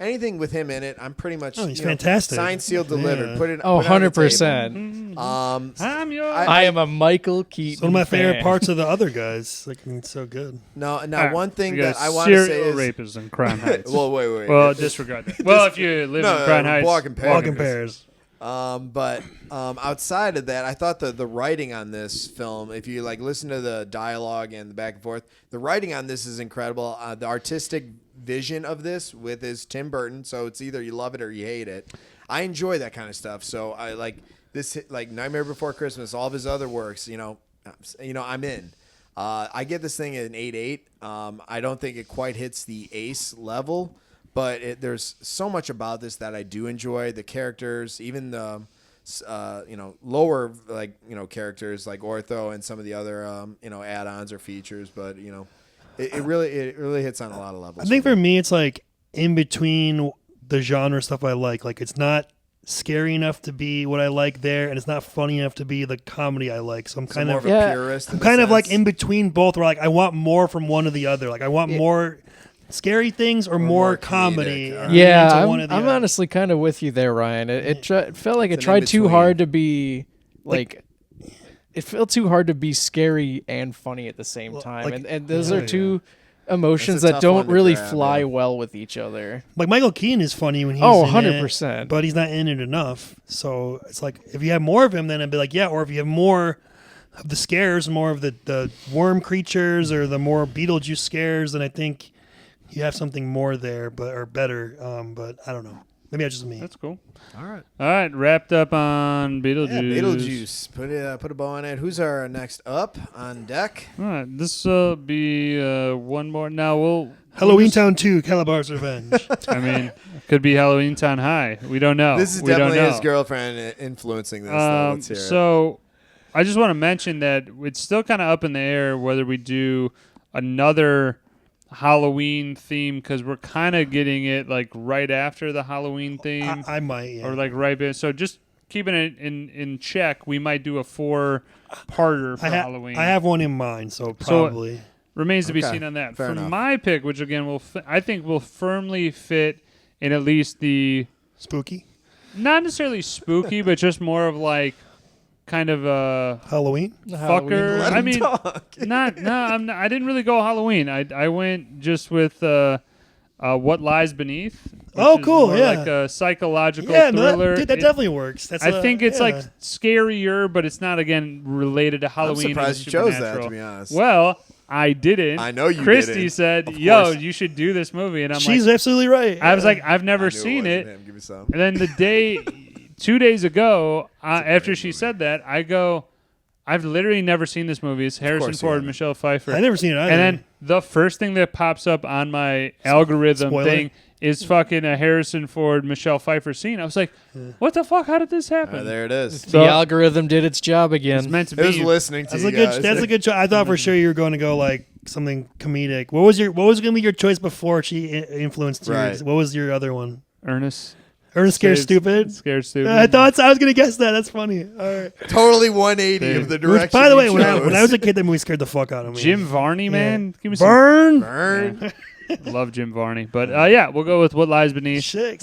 anything with him in it, I'm pretty much he's fantastic. Signed, sealed, delivered. Yeah. Put it. 100%. I am a Michael Keaton. One of my favorite fan. parts of the other guys. Like, it's so good. Now right, one thing that I want to say is rapists in Crown Heights. Well, wait. Well, disregard that. Well, if you live in Crown Heights, walk in pairs. But outside of that, I thought the writing on this film, if you listen to the dialogue and the back and forth, the writing on this is incredible. The artistic vision of this is Tim Burton, so it's either you love it or you hate it. I enjoy that kind of stuff. So I like this, like Nightmare Before Christmas, all of his other works. I'm in. I get this thing at an 8.8. I don't think it quite hits the ace level. But there's so much about this that I do enjoy. The characters, even the, lower characters like Ortho and some of the other add-ons or features. But it really hits on a lot of levels. I think for me, it's like in between the genre stuff I like. Like it's not scary enough to be what I like there, and it's not funny enough to be the comedy I like. So I'm kind of a purist. I'm kind of like in between both. Where like I want more from one or the other. Like I want more scary things or more comedy. Yeah, I'm honestly kind of with you there, Ryan. It felt like it tried too hard to be like it felt too hard to be scary and funny at the same time. And those are two emotions that don't really fly well with each other. Like Michael Keaton is funny when he's 100%. It, but he's not in it enough. So it's like if you have more of him, then I'd be like, yeah. Or if you have more of the scares, more of the worm creatures or the more Beetlejuice scares, then I think you have something more there, or better. But I don't know. Maybe that's just me. That's cool. All right. Wrapped up on Beetlejuice. Yeah, Beetlejuice. Put a bow on it. Who's our next up on deck? All right. This will be one more. Now Halloween Town 2, Calabar's Revenge. I mean, it could be Halloween Town High. We don't know. This is definitely his girlfriend influencing this. Let's hear it. So I just want to mention that it's still kind of up in the air whether we do another Halloween theme because we're kind of getting it like right after the Halloween theme. I might, yeah. Or like right before. So just keeping it in check, we might do a 4-parter for Halloween. I have one in mind, so probably. Remains to be seen on that. Fair enough. My pick, which again I think will firmly fit in at least the spooky. Not necessarily spooky, but just more of like kind of a Halloween fucker. Let him talk. I didn't really go Halloween. I went just with What Lies Beneath. Oh, cool! Yeah, like a psychological thriller. That definitely works. I think it's like scarier, but it's not again related to Halloween. I'm surprised you chose that, to be honest. Well, I didn't. I know you Christy didn't. Said, "Yo, you should do this movie," and she's absolutely right. I was like, "I've never seen it." Give me some. And then 2 days ago, after she said that, I go, I've literally never seen this movie. It's Harrison course you Ford, haven't. Michelle Pfeiffer. I never seen it either. And then the first thing that pops up on my algorithm Spoiler? thing is fucking a Harrison Ford, Michelle Pfeiffer scene. I was like, what the fuck? How did this happen? There it is. The algorithm did its job It's again. meant to It was be. listening to that's you a good. guys. That's a good choice. I thought for sure you were going to go like something comedic. What was going to be your choice before she influenced you? Right. What was your other one? Ernest. Scared Stupid. Scared Stupid. I thought I was going to guess that. That's funny. All right. Totally 180 of the direction. By the way, you when I chose. was a kid, that movie scared the fuck out of me. Jim Varney, man. Give me some. Burn. Burn. Love Jim Varney. But yeah, we'll go with What Lies Beneath. Shit,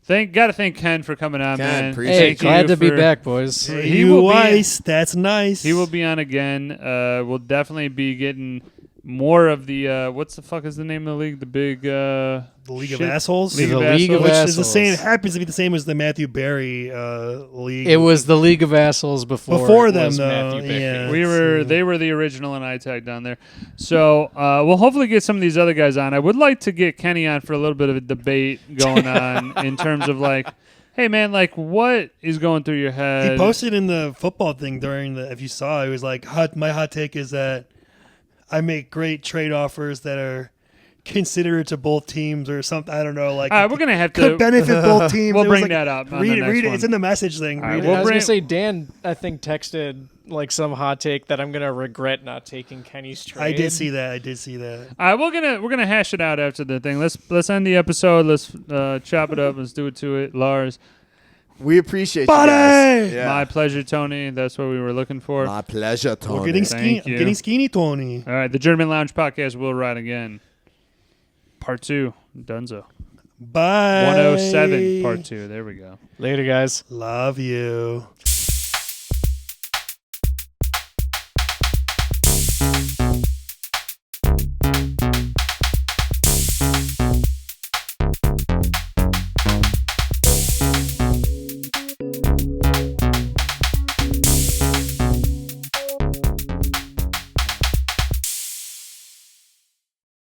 Gotta thank Ken for coming on, Ken, man. appreciate Hey, Thank glad you to be for- back, boys. He will be- Weiss, that's nice. He will be on again. We'll definitely be getting more of the what's the fuck is the name of the league? The big the League shit. of Assholes. League The of League of Assholes. Which is the Assholes. same. Happens to be the same as the Matthew Barry league. It was the League of Assholes before it them, was though. Matthew Beckett. Yeah. They were the original, and I tagged on there. So we'll hopefully get some of these other guys on. I would like to get Kenny on for a little bit of a debate going on in terms of like, hey man, like what is going through your head? He posted in the football thing during the. If you saw, it was like, my hot take is that I make great trade offers that are considerate to both teams or something. I don't know. Like, All right, we're gonna have could to. benefit both teams. We'll It was bring like, that up on Read the it. next Read it. one. It's in the message thing. All right, Read we'll it. I was bring- gonna say Dan, I think texted like some hot take that I'm gonna regret not taking Kenny's trade. I did see that. All right, we're gonna hash it out after the thing. Let's end the episode. Let's chop it up. Let's do it to it, Lars. We appreciate Buddy! you guys. Yeah. My pleasure, Tony. That's what we were looking for. My pleasure, Tony. We're getting Thank skinny. you. I'm getting skinny, Tony. All right, the Journeymen Lounge podcast will ride again. Part 2, Dunzo. Bye. 107, part 2. There we go. Later, guys. Love you.